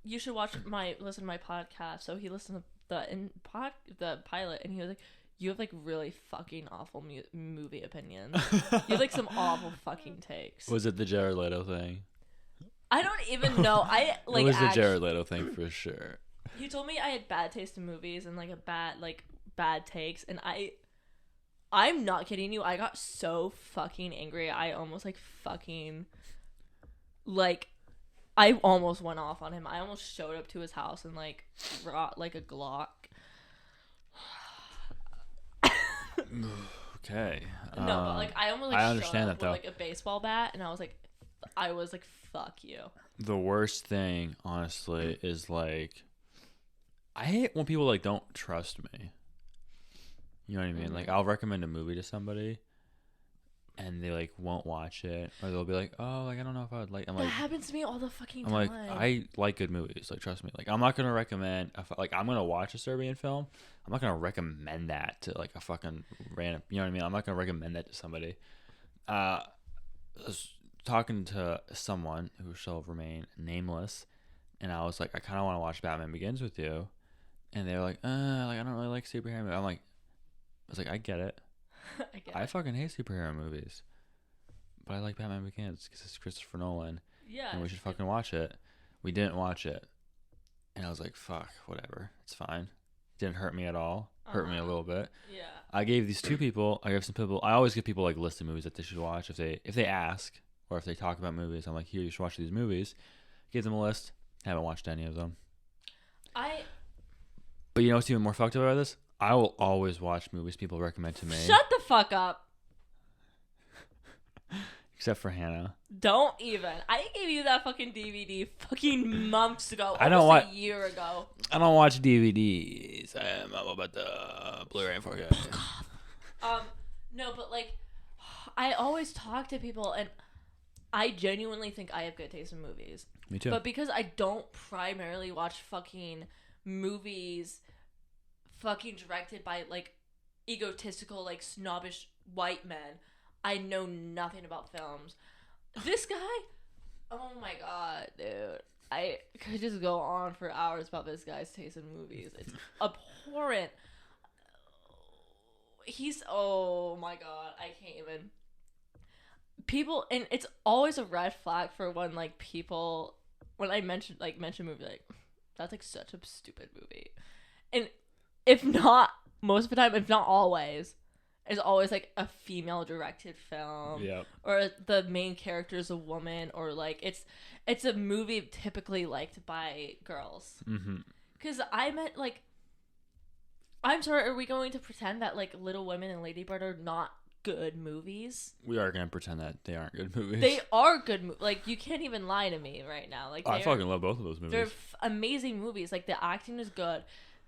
Speaker 2: you should listen to my podcast. So he listened to the pilot, and he was like, you have like really fucking awful movie opinions. You have like some awful fucking takes.
Speaker 3: Was it the Jared Leto thing?
Speaker 2: I don't even know. It was
Speaker 3: the Jared Leto thing for sure.
Speaker 2: He told me I had bad taste in movies and like bad takes, and I'm not kidding you. I got so fucking angry. I almost I almost went off on him. I almost showed up to his house and like brought like a Glock.
Speaker 3: Okay.
Speaker 2: No, but like I almost
Speaker 3: I understand
Speaker 2: showed up
Speaker 3: that though.
Speaker 2: With like a baseball bat, and I was like, fuck you.
Speaker 3: The worst thing, honestly, is like, I hate when people like don't trust me. You know what I mean? Like, I'll recommend a movie to somebody, and they like won't watch it, or they'll be like, "Oh, like I don't know if I would like."
Speaker 2: That happens to me all the fucking time.
Speaker 3: I'm like, I like good movies. Like, trust me. Like, I'm not gonna recommend. I'm gonna watch a Serbian film. I'm not gonna recommend that to like a fucking random. You know what I mean? I'm not gonna recommend that to somebody. I was talking to someone who shall remain nameless, and I was like, I kind of want to watch Batman Begins with you, and they were like, like I don't really like superhero movies. I was like, I get it. I fucking hate superhero movies, but I like Batman Begins because it's Christopher Nolan.
Speaker 2: Yeah.
Speaker 3: And we should fucking watch it. We didn't watch it, and I was like, fuck, whatever, it's fine. Didn't hurt me at all. Hurt me a little bit.
Speaker 2: Yeah.
Speaker 3: I gave some people. I always give people like lists of movies that they should watch if they ask or if they talk about movies. I'm like, here, you should watch these movies. Give them a list. Haven't watched any of them. But you know what's even more fucked up about this? I will always watch movies people recommend to me.
Speaker 2: Shut the fuck up.
Speaker 3: Except for Hannah.
Speaker 2: Don't even. I gave you that fucking DVD fucking months ago.
Speaker 3: I don't watch
Speaker 2: a year ago.
Speaker 3: I don't watch DVDs. I'm all about the Blu-ray and 4K.
Speaker 2: No, but like, I always talk to people, and I genuinely think I have good taste in movies.
Speaker 3: Me too.
Speaker 2: But because I don't primarily watch fucking movies fucking directed by like egotistical, like snobbish white men, I know nothing about films. This guy, oh my god, dude. I could just go on for hours about this guy's taste in movies. It's abhorrent. Oh my god, I can't even. People, and it's always a red flag for when like people, when I mention movie, like, that's like such a stupid movie. And if not, most of the time, if not always, it's always like a female directed film.
Speaker 3: Yeah. Or
Speaker 2: the main character is a woman, or like it's a movie typically liked by girls. Mm-hmm. Because I meant like, I'm sorry, are we going to pretend that like Little Women and Lady Bird are not good movies?
Speaker 3: We are going to pretend that they aren't good movies.
Speaker 2: They are good movies. Like, you can't even lie to me right now. Like,
Speaker 3: I fucking love both of those movies.
Speaker 2: They're amazing movies. Like, the acting is good.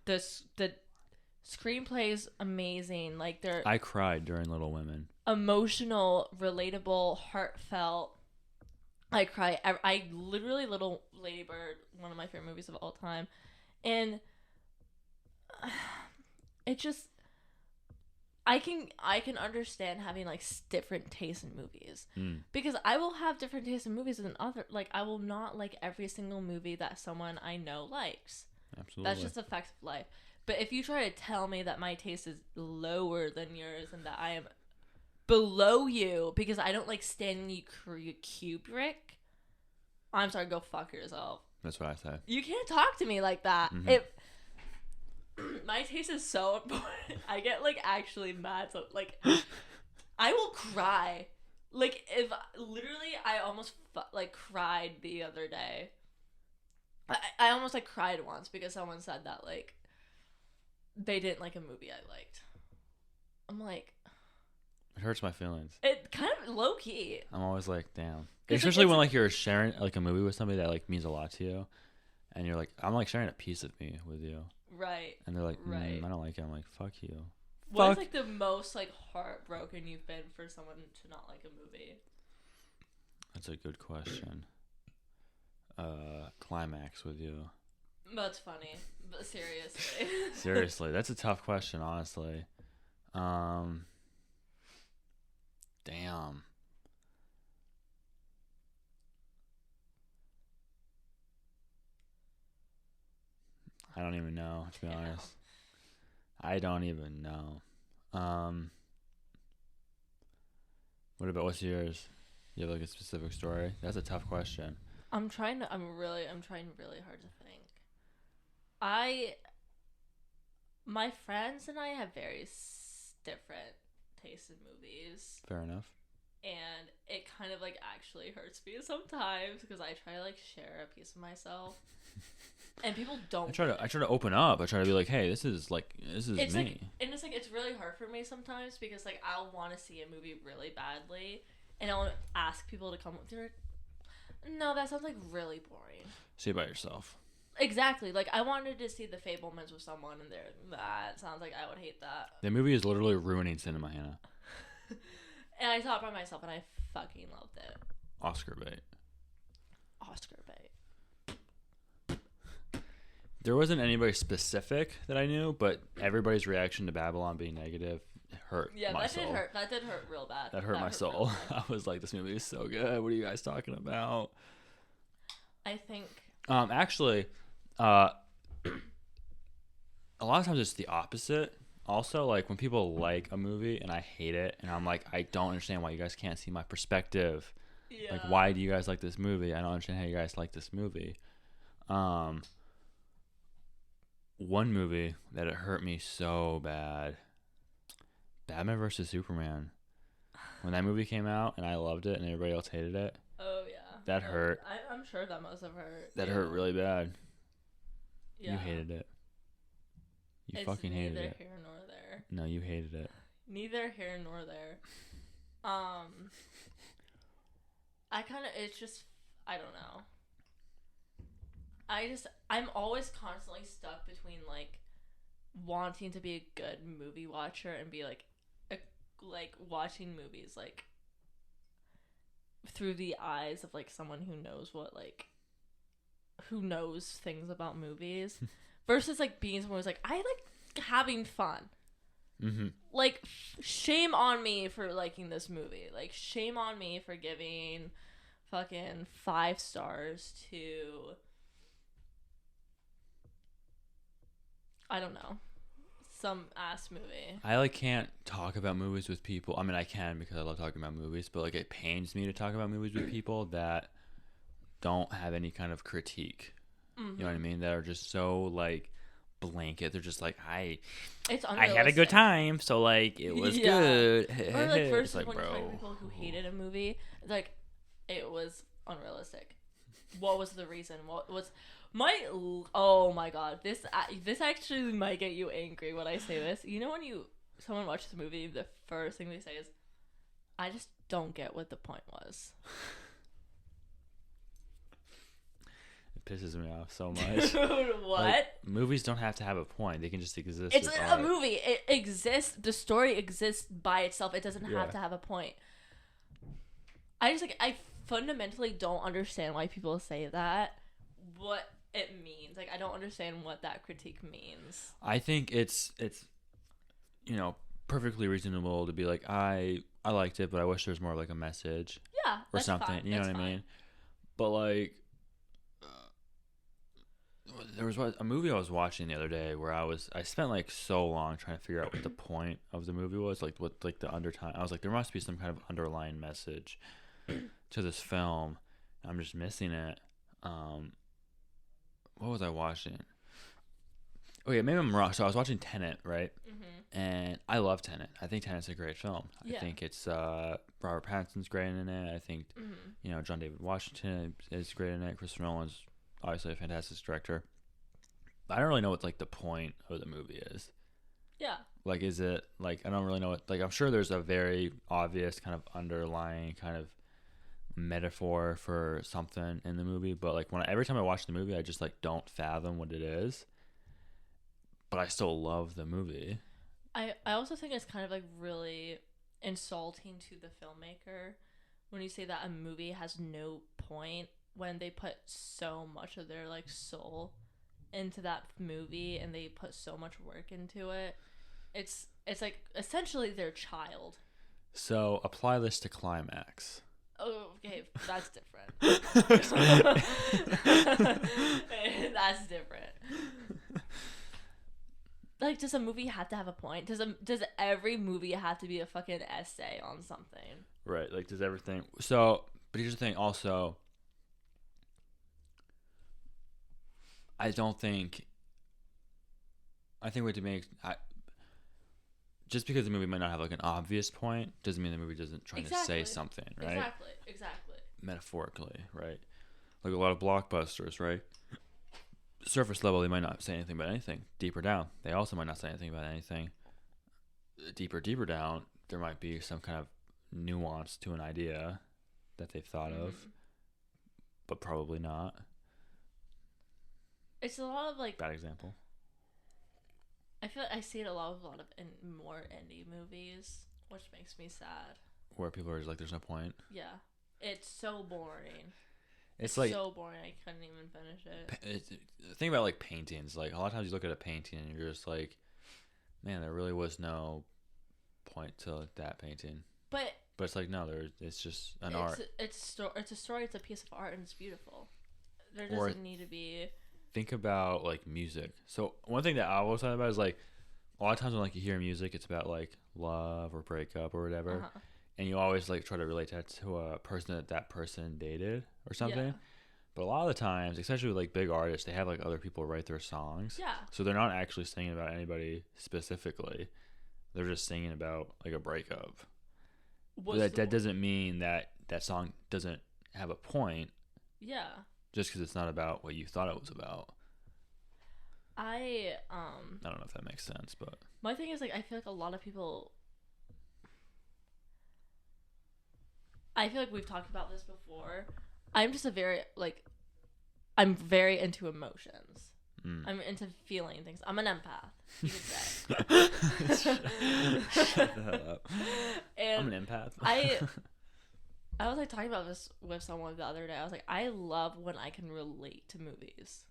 Speaker 2: The screenplay is amazing. Like,
Speaker 3: I cried during Little Women.
Speaker 2: Emotional, relatable, heartfelt. I cry. I literally, Little Lady Bird, one of my favorite movies of all time. And it just, I can understand having like different tastes in movies, because I will have different tastes in movies than other. Like, I will not like every single movie that someone I know likes.
Speaker 3: Absolutely.
Speaker 2: That's just a fact of life. But if you try to tell me that my taste is lower than yours and that I am below you because I don't like Stanley Kubrick, I'm sorry, go fuck yourself.
Speaker 3: That's what I say.
Speaker 2: You can't talk to me like that. Mm-hmm. My taste is so important. I get like actually mad. So like, I will cry. Like, if literally I almost like cried the other day. I almost like cried once because someone said that like they didn't like a movie I liked. I'm like,
Speaker 3: it hurts my feelings.
Speaker 2: It kind of low key.
Speaker 3: I'm always like, damn. Especially when like you're sharing like a movie with somebody that like means a lot to you, and you're like, I'm like sharing a piece of me with you.
Speaker 2: Right.
Speaker 3: And they're like,
Speaker 2: right.
Speaker 3: I don't like it. I'm like, fuck you.
Speaker 2: What is like the most like heartbroken you've been for someone to not like a movie?
Speaker 3: That's a good question. Climax with you.
Speaker 2: That's funny, but seriously.
Speaker 3: Seriously, that's a tough question, honestly. Damn. I don't even know, to be honest. I don't even know. What's yours? You have like a specific story? That's a tough question.
Speaker 2: I'm trying really hard to think. My friends and I have very different tastes in movies.
Speaker 3: Fair enough.
Speaker 2: And it kind of like actually hurts me sometimes because I try to like share a piece of myself. And people don't.
Speaker 3: I try to open up. I try to be like, hey, this is me.
Speaker 2: Like, and it's like it's really hard for me sometimes because like I'll want to see a movie really badly, and I'll ask people to come with me. No, that sounds like really boring.
Speaker 3: See it by yourself.
Speaker 2: Exactly. Like I wanted to see The Fabelmans with someone, and that sounds like I would hate that.
Speaker 3: The movie is literally ruining cinema, Hannah.
Speaker 2: And I saw it by myself, and I fucking loved it.
Speaker 3: Oscar bait. There wasn't anybody specific that I knew, but everybody's reaction to Babylon being negative hurt my soul.
Speaker 2: Yeah, that did hurt real bad.
Speaker 3: That hurt my soul. I was like, this movie is so good. What are you guys talking about?
Speaker 2: I think...
Speaker 3: Actually, a lot of times it's the opposite. Also, like, when people like a movie and I hate it, and I'm like, I don't understand why you guys can't see my perspective. Yeah. Like, why do you guys like this movie? I don't understand how you guys like this movie. One movie that it hurt me so bad, Batman vs. Superman. When that movie came out and I loved it and everybody else hated it.
Speaker 2: Oh, yeah.
Speaker 3: That hurt.
Speaker 2: I'm sure that must have hurt.
Speaker 3: That hurt really bad.
Speaker 2: Yeah.
Speaker 3: You hated it. You fucking hated it.
Speaker 2: Neither here nor there.
Speaker 3: No, you hated it.
Speaker 2: Neither here nor there. It's just, I don't know. I'm always constantly stuck between, like, wanting to be a good movie watcher and be, like watching movies, like, through the eyes of, like, someone who knows who knows things about movies versus, like, being someone who's, like, I like having fun.
Speaker 3: Mm-hmm.
Speaker 2: Like, shame on me for liking this movie. Like, shame on me for giving fucking 5 stars to... I don't know. Some ass movie.
Speaker 3: I, like, can't talk about movies with people. I mean, I can because I love talking about movies, but, like, it pains me to talk about movies with people that don't have any kind of critique. Mm-hmm. You know what I mean? That are just so, like, blanket. They're just like, I had a good time, so, like, it was good.
Speaker 2: Or, like, versus like, when you find people who hated a movie, like, it was unrealistic. What was the reason? What was... Oh my god, this actually might get you angry when I say this. You know when someone watches a movie, the first thing they say is, I just don't get what the point was.
Speaker 3: It pisses me off so much.
Speaker 2: Dude, what?
Speaker 3: Like, movies don't have to have a point. They can just exist.
Speaker 2: It's a movie. It exists. The story exists by itself. It doesn't have to have a point. I fundamentally don't understand why people say that. What it means. Like, I don't understand what that critique means.
Speaker 3: I think it's perfectly reasonable to be like, I liked it, but I wish there was more like a message.
Speaker 2: Yeah,
Speaker 3: or something.
Speaker 2: Fine.
Speaker 3: You know what I mean? But like, there was a movie I was watching the other day where I spent like so long trying to figure out what the point of the movie was, like what like the undertone. I was like, there must be some kind of underlying message to this film. I'm just missing it. What was I watching? Oh yeah, maybe I'm wrong. So I was watching Tenet, right? Mm-hmm. And I love Tenet. I think Tenet's a great film. Yeah. I think it's Robert Pattinson's great in it. I think John David Washington is great in it. Christopher Nolan's obviously a fantastic director. I don't really know what like the point of the movie is.
Speaker 2: Yeah.
Speaker 3: Like, is it like, I don't really know what, like, I'm sure there's a very obvious kind of underlying kind of metaphor for something in the movie, but like every time I watch the movie, I just like don't fathom what it is, but I still love the movie.
Speaker 2: I also think it's kind of like really insulting to the filmmaker when you say that a movie has no point when they put so much of their like soul into that movie and they put so much work into it. It's like essentially their child.
Speaker 3: So apply this to Climax.
Speaker 2: Oh, okay, that's different. That's different. Like, does a movie have to have a point? Does every movie have to be a fucking essay on something?
Speaker 3: Right, like does everything. So, but here's the thing. Also, I think we have to make. Just because the movie might not have like an obvious point doesn't mean the movie doesn't try to say something, right?
Speaker 2: Exactly.
Speaker 3: Metaphorically, right? Like a lot of blockbusters, right? Surface level, they might not say anything about anything. Deeper down, they also might not say anything about anything. Deeper down, there might be some kind of nuance to an idea that they've thought of, but probably not.
Speaker 2: It's a lot of like
Speaker 3: bad example.
Speaker 2: I feel like I see it a lot of more indie movies, which makes me sad.
Speaker 3: Where people are just like, "There's no point."
Speaker 2: Yeah, it's so boring.
Speaker 3: It's like
Speaker 2: so boring. I couldn't even finish it.
Speaker 3: The thing about like paintings, like a lot of times you look at a painting and you're just like, "Man, there really was no point to that painting." But it's like no, it's just an art.
Speaker 2: It's a story. It's a piece of art, and it's beautiful. There doesn't need to be.
Speaker 3: Think about like music. So one thing that I was talking about is like a lot of times when like you hear music, it's about like love or breakup or whatever, and you always like try to relate that to a person that person dated or something. Yeah. But a lot of the times, especially with like big artists, they have like other people write their songs.
Speaker 2: Yeah.
Speaker 3: So they're not actually singing about anybody specifically. They're just singing about like a breakup. But that doesn't mean that song doesn't have a point.
Speaker 2: Yeah.
Speaker 3: Just because it's not about what you thought it was about.
Speaker 2: I
Speaker 3: don't know if that makes sense, but
Speaker 2: my thing is like I feel like a lot of people. I feel like we've talked about this before. I'm just I'm very into emotions. I'm into feeling things. I'm an empath, you could say.
Speaker 3: Shut the hell up. I'm an empath.
Speaker 2: I was like talking about this with someone the other day. I was like, I love when I can relate to movies.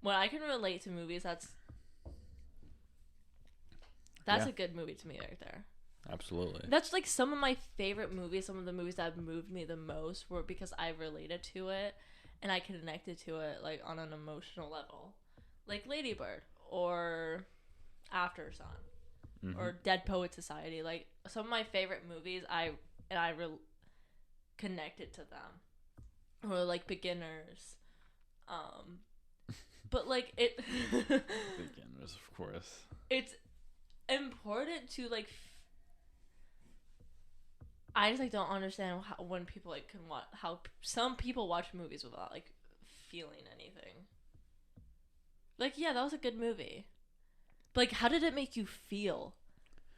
Speaker 2: When I can relate to movies, that's a good movie to me right there.
Speaker 3: Absolutely.
Speaker 2: That's like some of my favorite movies. Some of the movies that moved me the most were because I related to it and I connected to it like on an emotional level, like Lady Bird or After Sun or Dead Poet Society. Like some of my favorite movies, I connected to them, or like Beginners, but like it.
Speaker 3: Beginners, of course.
Speaker 2: It's important to like. I just like don't understand when people like can watch how some people watch movies without like feeling anything. Like yeah, that was a good movie, but like how did it make you feel?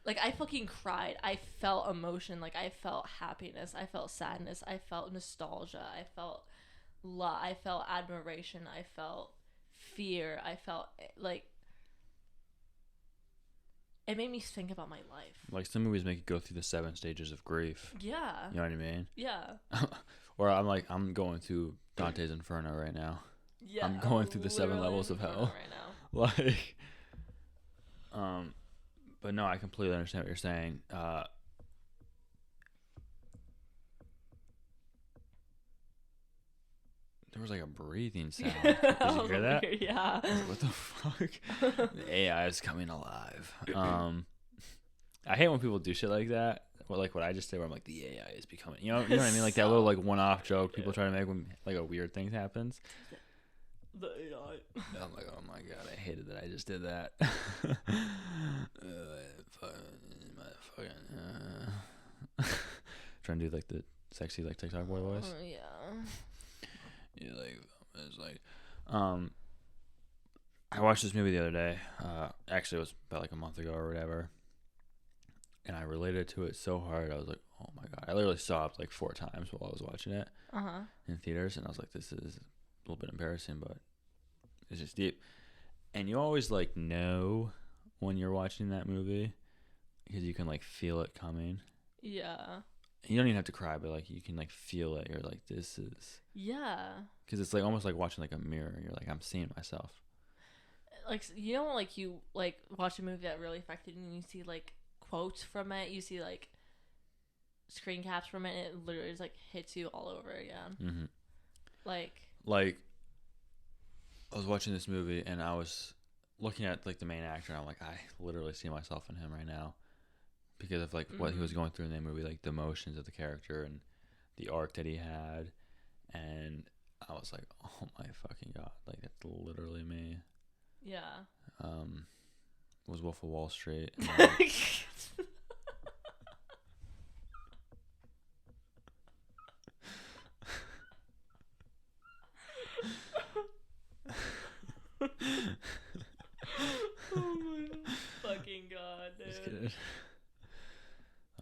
Speaker 2: Like, I fucking cried. I felt emotion. Like, I felt happiness. I felt sadness. I felt nostalgia. I felt love. I felt admiration. I felt fear. I felt, like, it made me think about my life.
Speaker 3: Like, some movies make you go through the 7 stages of grief.
Speaker 2: Yeah.
Speaker 3: You know what I mean?
Speaker 2: Yeah.
Speaker 3: Or I'm going through Dante's Inferno right now.
Speaker 2: Yeah.
Speaker 3: I'm going through the 7 levels of hell. Right now. Like, but no, I completely understand what you're saying. There was like a breathing sound. Did you hear that?
Speaker 2: Weird, yeah.
Speaker 3: What the fuck? The AI is coming alive. I hate when people do shit like that. Or like what I just did, where I'm like, the AI is becoming. You know what I mean? Like that little like one-off joke people try to make when like a weird thing happens.
Speaker 2: The AI.
Speaker 3: I'm like, oh my god, I hated that I just did that. Trying to do like the sexy like TikTok boy voice.
Speaker 2: Yeah.
Speaker 3: You're like, was like, I watched this movie the other day. Actually, it was about like a month ago or whatever. And I related to it so hard. I was like, oh my God. I literally sobbed like 4 times while I was watching it in theaters. And I was like, this is a little bit embarrassing, but it's just deep. And you always like know when you're watching that movie because you can like feel it coming.
Speaker 2: Yeah.
Speaker 3: You don't even have to cry, but like you can like feel it. You're like, this is.
Speaker 2: Yeah.
Speaker 3: Because it's like almost like watching like a mirror. You're like, I'm seeing myself.
Speaker 2: Like, you know, like you like watch a movie that really affected you and you see like quotes from it, you see like screen caps from it, and it literally just like hits you all over again.
Speaker 3: Mm-hmm.
Speaker 2: Like
Speaker 3: I was watching this movie and I was looking at like the main actor and I'm like, I literally see myself in him right now because of like what he was going through in the movie, like the emotions of the character and the arc that he had. And I was like, oh my fucking God, like that's literally me.
Speaker 2: Yeah.
Speaker 3: Was Wolf of Wall Street.
Speaker 2: Oh my fucking God, dude.
Speaker 3: Just kidding.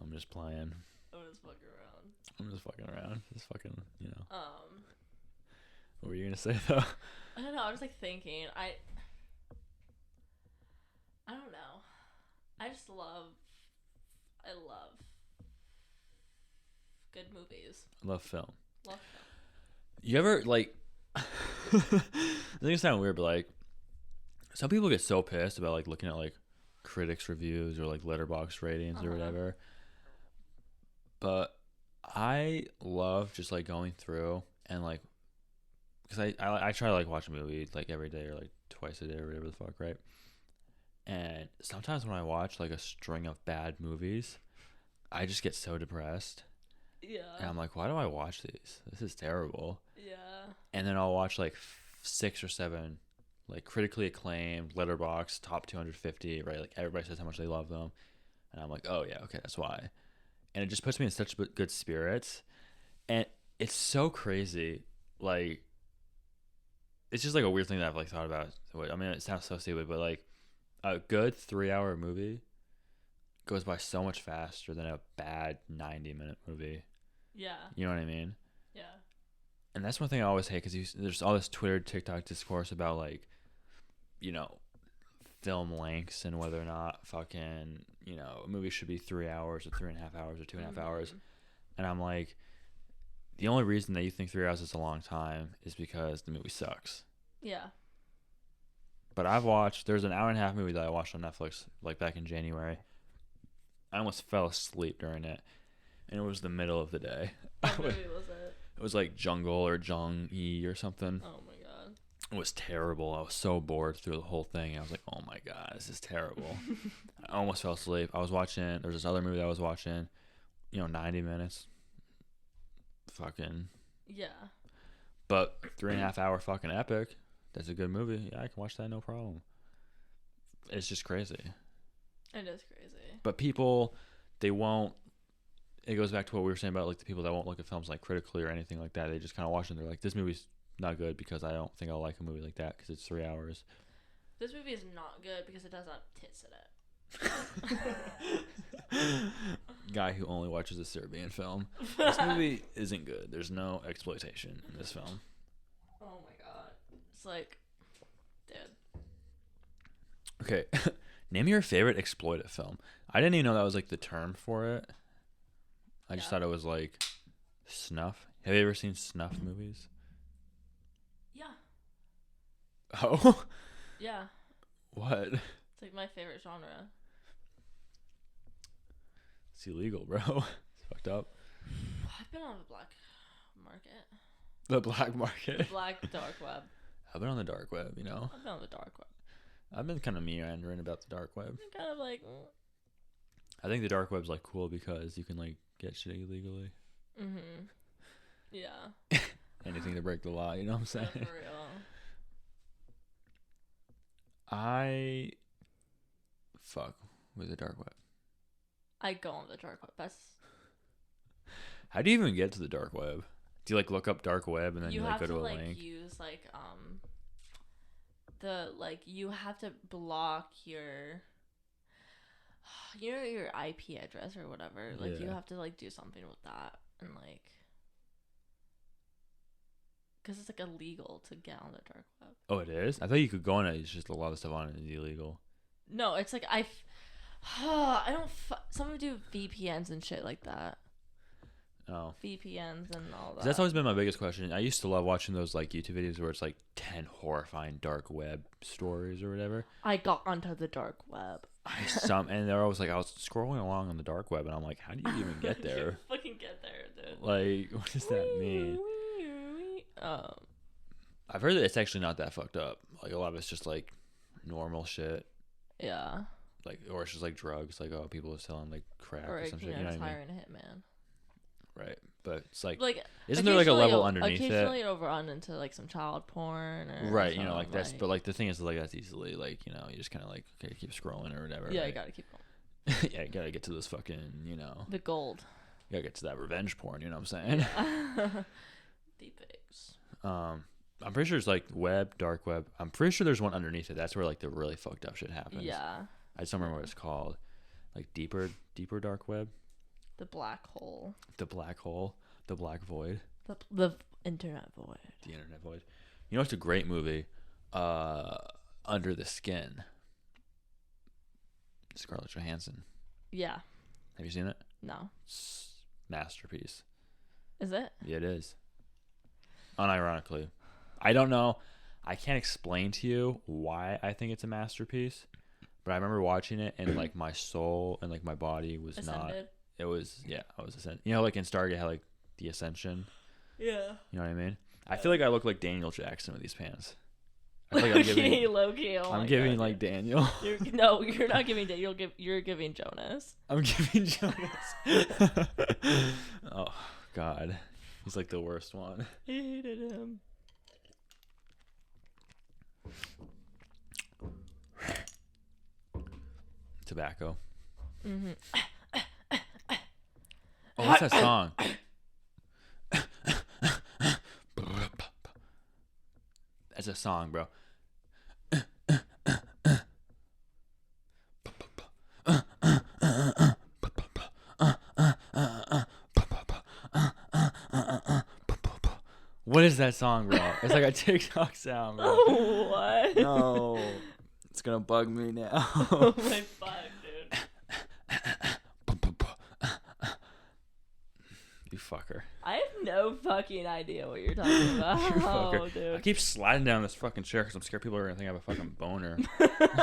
Speaker 3: I'm just playing.
Speaker 2: I'm just fucking around.
Speaker 3: I'm just fucking around. Just fucking, you know. What were you gonna say though?
Speaker 2: I don't know. I was like thinking. I don't know. I love good movies.
Speaker 3: I love film.
Speaker 2: Love film.
Speaker 3: You ever like? I think it sounds weird, but like, some people get so pissed about like looking at like critics' reviews or like letterbox ratings or whatever. But I love just like going through and like, because I try to like watch a movie like every day or like twice a day or whatever the fuck, right? And sometimes when I watch like a string of bad movies, I just get so depressed.
Speaker 2: Yeah.
Speaker 3: And I'm like, why do I watch these? This is terrible.
Speaker 2: Yeah.
Speaker 3: And then I'll watch like 6 or 7 like critically acclaimed letterbox top 250, right? Like everybody says how much they love them. And I'm like, oh yeah, okay, that's why. And it just puts me in such good spirits. And it's so crazy. Like, it's just like a weird thing that I've like thought about. I mean, it sounds so stupid, but like a good 3-hour movie goes by so much faster than a bad 90-minute movie.
Speaker 2: Yeah.
Speaker 3: You know what I mean?
Speaker 2: Yeah.
Speaker 3: And that's one thing I always hate because there's all this Twitter, TikTok discourse about like, you know, film lengths and whether or not fucking, you know, a movie should be 3 hours or 3.5 hours or 2.5 hours. And I'm like, the only reason that you think 3 hours is a long time is because the movie sucks.
Speaker 2: Yeah.
Speaker 3: But there's an 1.5-hour movie that I watched on Netflix like back in January. I almost fell asleep during it. And it was the middle of the day.
Speaker 2: What movie was it?
Speaker 3: It was like Jungle or Jung-E or something.
Speaker 2: Oh my God.
Speaker 3: It was terrible. I was so bored through the whole thing. I was like, oh my God, this is terrible. I almost fell asleep. There was this other movie that I was watching, 90 minutes. Fucking.
Speaker 2: Yeah.
Speaker 3: But 3.5-hour fucking epic. That's a good movie. Yeah, I can watch that no problem. It's just crazy.
Speaker 2: It is crazy.
Speaker 3: But people, they won't. It goes back to what we were saying about like the people that won't look at films like critically or anything like that. They just kind of watch it and they're like, this movie's not good because I don't think I'll like a movie like that because it's 3 hours.
Speaker 2: This movie is not good because it doesn't have tits in it.
Speaker 3: Guy who only watches a Serbian film. This movie isn't good. There's no exploitation in this film.
Speaker 2: Oh my God. It's like, dude.
Speaker 3: Okay. Name your favorite exploitive film. I didn't even know that was like the term for it. I just thought it was like snuff. Have you ever seen snuff movies?
Speaker 2: Yeah.
Speaker 3: Oh?
Speaker 2: Yeah.
Speaker 3: What?
Speaker 2: It's like my favorite genre.
Speaker 3: It's illegal, bro. It's fucked up.
Speaker 2: I've been on the black market.
Speaker 3: The black market?
Speaker 2: The black dark web.
Speaker 3: I've been on the dark web,
Speaker 2: I've been on the dark web.
Speaker 3: I've been kind of meandering about the dark web.
Speaker 2: I'm kind of like...
Speaker 3: I think the dark web's like cool because you can like get shit illegally.
Speaker 2: Mm-hmm. Yeah.
Speaker 3: Anything to break the law, you know what I'm saying?
Speaker 2: Yeah, for real.
Speaker 3: I fuck with the dark web.
Speaker 2: I go on the dark web. That's...
Speaker 3: How do you even get to the dark web? Do you like look up dark web and then you like go to a
Speaker 2: like
Speaker 3: link?
Speaker 2: use like you have to block your your IP address or whatever. Like you have to like do something with that and like because it's like illegal to get on the dark web.
Speaker 3: Oh, it is? I thought you could go on it. It's just a lot of stuff on it is illegal.
Speaker 2: No, it's like some of do VPNs and shit like that.
Speaker 3: Oh.
Speaker 2: VPNs and all that.
Speaker 3: That's always been my biggest question. I used to love watching those like YouTube videos where it's like 10 horrifying dark web stories or whatever.
Speaker 2: I got onto the dark web.
Speaker 3: And they're always like, I was scrolling along on the dark web and I'm like, how do you even get there?
Speaker 2: You fucking get there, dude.
Speaker 3: Like, what does that mean? I've heard that it's actually not that fucked up. Like a lot of it's just like normal shit.
Speaker 2: Yeah.
Speaker 3: Like, or it's just like drugs. Like, oh, people are selling like crack or some shit. You know what I mean?
Speaker 2: Hiring a hitman.
Speaker 3: Right, but it's like
Speaker 2: isn't
Speaker 3: there like a level underneath it?
Speaker 2: Occasionally it'll run into like some child porn or
Speaker 3: right, you know, like that's but like the thing is like that's easily like, you know, you just kind of like okay, keep scrolling or whatever.
Speaker 2: Yeah,
Speaker 3: right?
Speaker 2: you gotta keep going.
Speaker 3: Yeah, you gotta get to this fucking, you know,
Speaker 2: the gold.
Speaker 3: You gotta get to that revenge porn. You know what I'm saying?
Speaker 2: Deep fakes.
Speaker 3: I'm pretty sure it's like dark web. I'm pretty sure there's one underneath it. That's where like the really fucked up shit happens.
Speaker 2: Yeah.
Speaker 3: I just don't remember what it's called. Like deeper dark web.
Speaker 2: The black hole.
Speaker 3: The black hole. The black void.
Speaker 2: The internet void.
Speaker 3: The internet void. You know what's a great movie? Under the Skin. Scarlett Johansson.
Speaker 2: Yeah.
Speaker 3: Have you seen it?
Speaker 2: No.
Speaker 3: Masterpiece.
Speaker 2: Is it?
Speaker 3: Yeah, it is. Unironically. I don't know. I can't explain to you why I think it's a masterpiece, but I remember watching it and like my soul and like my body was
Speaker 2: Ascended.
Speaker 3: not. It was, yeah, I was ascended. You know, like in Stargate, how like the ascension.
Speaker 2: Yeah.
Speaker 3: You know what I mean? I feel like I look like Daniel Jackson with these pants. I feel like I'm giving
Speaker 2: Low-key,
Speaker 3: I'm giving like Daniel.
Speaker 2: You're not giving Daniel. You're giving Jonas.
Speaker 3: I'm giving Jonas. Oh God, he's like the worst one.
Speaker 2: I hated him.
Speaker 3: Tobacco.
Speaker 2: Mm-hmm.
Speaker 3: Oh, what's that song? That's a song, bro. What is that song, bro? It's like a TikTok sound, bro.
Speaker 2: What?
Speaker 3: No. It's gonna bug me now.
Speaker 2: Oh my fuck, dude.
Speaker 3: You fucker.
Speaker 2: I have no fucking idea what you're talking about.
Speaker 3: You fucker.
Speaker 2: Oh, dude.
Speaker 3: I keep sliding down this fucking chair because I'm scared people are gonna think I have a fucking boner.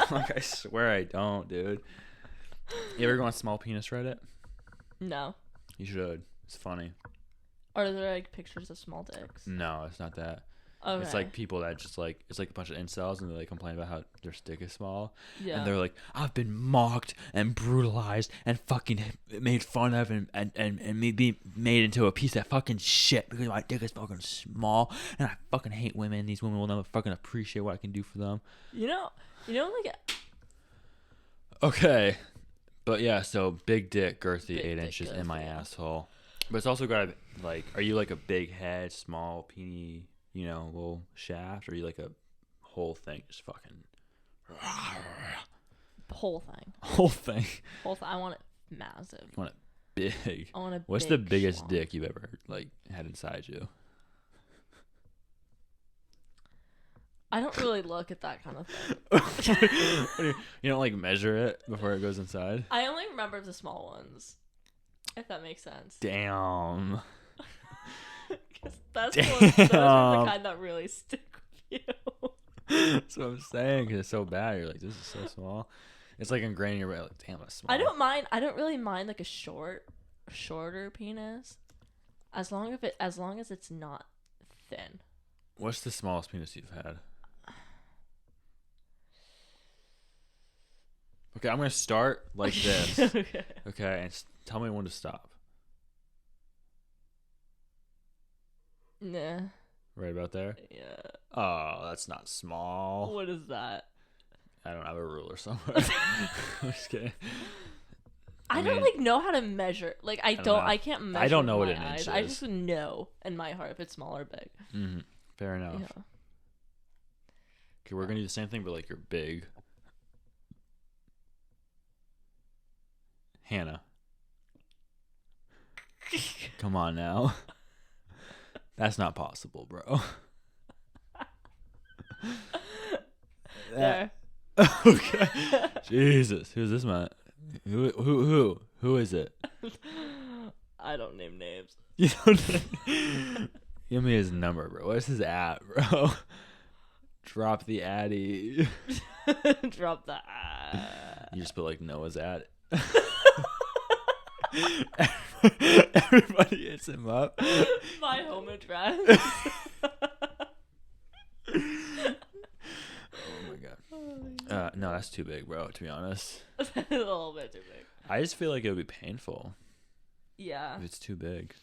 Speaker 3: Like, I swear I don't, dude. You ever go on Small Penis Reddit?
Speaker 2: No.
Speaker 3: You should. It's funny.
Speaker 2: Are there like pictures of small dicks?
Speaker 3: No, it's not that.
Speaker 2: Okay.
Speaker 3: It's like people that just like, it's like a bunch of incels and they like complain about how their stick is small.
Speaker 2: Yeah.
Speaker 3: And they're like, I've been mocked and brutalized and fucking made fun of and maybe made into a piece of fucking shit because my dick is fucking small and I fucking hate women. These women will never fucking appreciate what I can do for them.
Speaker 2: You know, like.
Speaker 3: Okay. But yeah, so big dick, girthy,
Speaker 2: Big
Speaker 3: 8
Speaker 2: dick,
Speaker 3: inches
Speaker 2: girthy,
Speaker 3: in my
Speaker 2: yeah.
Speaker 3: asshole. But it's also got like, are you like a big head, small, peeny, you know, little shaft, or are you like a whole thing, just fucking
Speaker 2: Whole thing.
Speaker 3: whole thing?
Speaker 2: Whole thing. I want it massive.
Speaker 3: You want it big?
Speaker 2: I want it.
Speaker 3: What's
Speaker 2: big
Speaker 3: the biggest
Speaker 2: schlong.
Speaker 3: dick you've ever like had inside you?
Speaker 2: I don't really look at that kind of thing.
Speaker 3: You don't like measure it before it goes inside?
Speaker 2: I only remember the small ones. If that makes sense.
Speaker 3: Damn.
Speaker 2: 'Cause those are the
Speaker 3: Damn.
Speaker 2: kind that really stick with you.
Speaker 3: That's what I'm saying. 'Cause it's so bad. You're like, this is so small. It's like ingrained in your brain. Like, damn, that's small.
Speaker 2: I don't really mind like a shorter penis, as long as it's not thin.
Speaker 3: What's the smallest penis you've had? Okay, I'm gonna start like this.
Speaker 2: Okay.
Speaker 3: Okay, and tell me when to stop.
Speaker 2: Nah.
Speaker 3: Right about there.
Speaker 2: Yeah.
Speaker 3: Oh, that's not small.
Speaker 2: What is that?
Speaker 3: I don't have a ruler somewhere. I'm just kidding.
Speaker 2: I don't like know how to measure. Like I can't measure.
Speaker 3: I don't know
Speaker 2: my
Speaker 3: what an
Speaker 2: eyes.
Speaker 3: inch is.
Speaker 2: I just know in my heart if it's small or big.
Speaker 3: Mm-hmm. Fair enough.
Speaker 2: Yeah.
Speaker 3: Okay, we're gonna do the same thing, but like you're big. Hannah. Come on now. That's not possible, bro.
Speaker 2: There.
Speaker 3: Okay. Jesus, who's this man? Who is it?
Speaker 2: I don't name names.
Speaker 3: You don't. Give me his number, bro. What's his at, bro? Drop the addy.
Speaker 2: Drop the.
Speaker 3: You just put like Noah's at. Everybody hits him up.
Speaker 2: My home address.
Speaker 3: Oh my god. No, that's too big, bro. To be honest,
Speaker 2: A little bit too big.
Speaker 3: I just feel like it would be painful
Speaker 2: Yeah.
Speaker 3: if it's too big.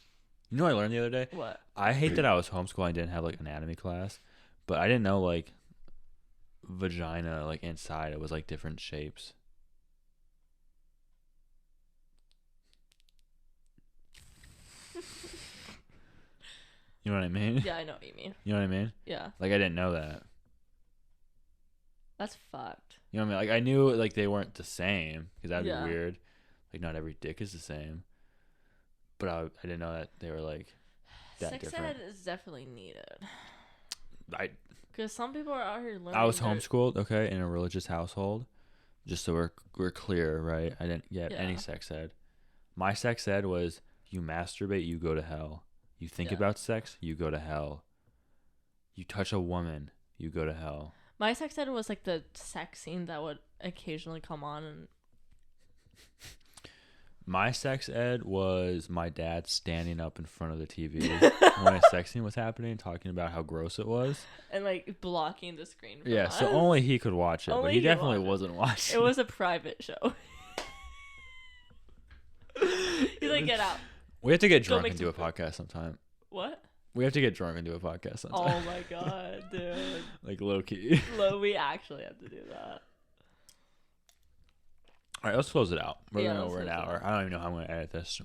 Speaker 3: You know what I learned the other day?
Speaker 2: What?
Speaker 3: I hate that I was homeschooling. I didn't have like anatomy class, but I didn't know like vagina like inside it was like different shapes. You know what I mean?
Speaker 2: Yeah, I know what you mean.
Speaker 3: You know what I mean?
Speaker 2: Yeah.
Speaker 3: Like I didn't know that.
Speaker 2: That's fucked.
Speaker 3: You know what I mean? Like I knew like they weren't the same because that'd
Speaker 2: Yeah.
Speaker 3: be weird. Like not every dick is the same. But I didn't know that they were like that
Speaker 2: Sex
Speaker 3: different.
Speaker 2: ed is definitely needed. Because some people are out here learning.
Speaker 3: I was homeschooled, okay, in a religious household. Just so we're clear, right? I didn't get any sex ed. My sex ed was you masturbate, you go to hell. You think about sex, you go to hell. You touch a woman, you go to hell.
Speaker 2: My sex ed was like the sex scene that would occasionally come on, and
Speaker 3: my sex ed was my dad standing up in front of the TV when a sex scene was happening, talking about how gross it was.
Speaker 2: And like blocking the screen from
Speaker 3: Yeah,
Speaker 2: us.
Speaker 3: so only he could watch it,
Speaker 2: Only
Speaker 3: but he
Speaker 2: he
Speaker 3: definitely
Speaker 2: watched
Speaker 3: wasn't watching.
Speaker 2: It was a private show. He's like, get out.
Speaker 3: We have to get
Speaker 2: Go
Speaker 3: drunk
Speaker 2: make
Speaker 3: and do a
Speaker 2: some food.
Speaker 3: podcast sometime.
Speaker 2: What?
Speaker 3: We have to get drunk and do a podcast sometime.
Speaker 2: Oh my god, dude.
Speaker 3: Like low key.
Speaker 2: We actually have to do that.
Speaker 3: All right, let's close it out. We're
Speaker 2: Yeah,
Speaker 3: going
Speaker 2: let's
Speaker 3: over an
Speaker 2: close it
Speaker 3: hour. I don't even know how I'm going to edit this.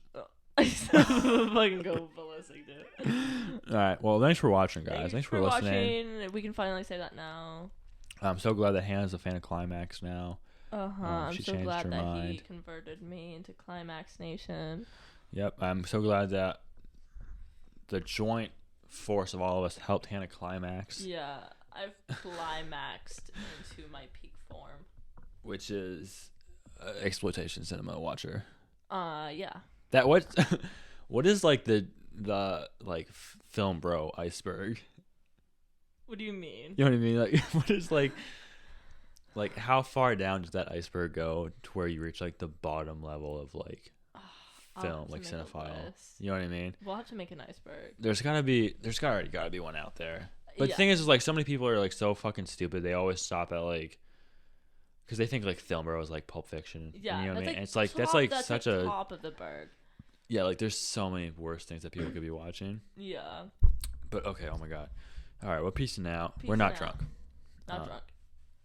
Speaker 2: Fucking go ballistic, dude.
Speaker 3: All right. Well, thanks for watching, guys. Thanks for listening.
Speaker 2: watching. We can finally say that now.
Speaker 3: I'm so glad that Hannah's a fan of Climax now.
Speaker 2: I'm
Speaker 3: she
Speaker 2: so
Speaker 3: changed
Speaker 2: glad
Speaker 3: her
Speaker 2: that
Speaker 3: mind.
Speaker 2: he converted me into Climax Nation.
Speaker 3: Yep. I'm so glad that the joint force of all of us helped Hannah climax.
Speaker 2: Yeah, I've climaxed into my peak form.
Speaker 3: Which is exploitation cinema watcher.
Speaker 2: Yeah.
Speaker 3: That what is like the like film bro iceberg?
Speaker 2: What do you mean?
Speaker 3: You know what I mean? Like what is like how far down does that iceberg go to where you reach like the bottom level of like film, like cinephile? You know what I mean?
Speaker 2: We'll have to make an iceberg.
Speaker 3: There's already gotta be one out there. But the thing is like so many people are like so fucking stupid. They always stop at like because they think like film bro is like Pulp Fiction.
Speaker 2: Yeah,
Speaker 3: you know what I mean?
Speaker 2: like
Speaker 3: And it's like that's such a
Speaker 2: top of the berg.
Speaker 3: Yeah, like there's so many worse things that people could be watching.
Speaker 2: Yeah.
Speaker 3: But okay, oh my god. All right, we're peacing out. We're
Speaker 2: Peacing
Speaker 3: not
Speaker 2: out.
Speaker 3: drunk.
Speaker 2: Not drunk.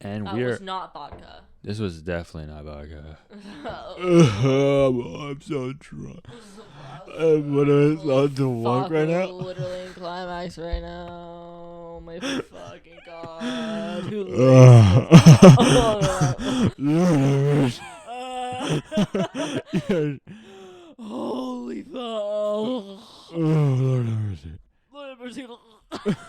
Speaker 3: And
Speaker 2: That was not vodka.
Speaker 3: This was definitely not vodka.
Speaker 2: Oh.
Speaker 3: I'm so drunk. What is on the walk right now?
Speaker 2: Literally in Climax right now. Oh my fucking god. Holy fuck.
Speaker 3: Oh, Lord have mercy.
Speaker 2: Lord have mercy.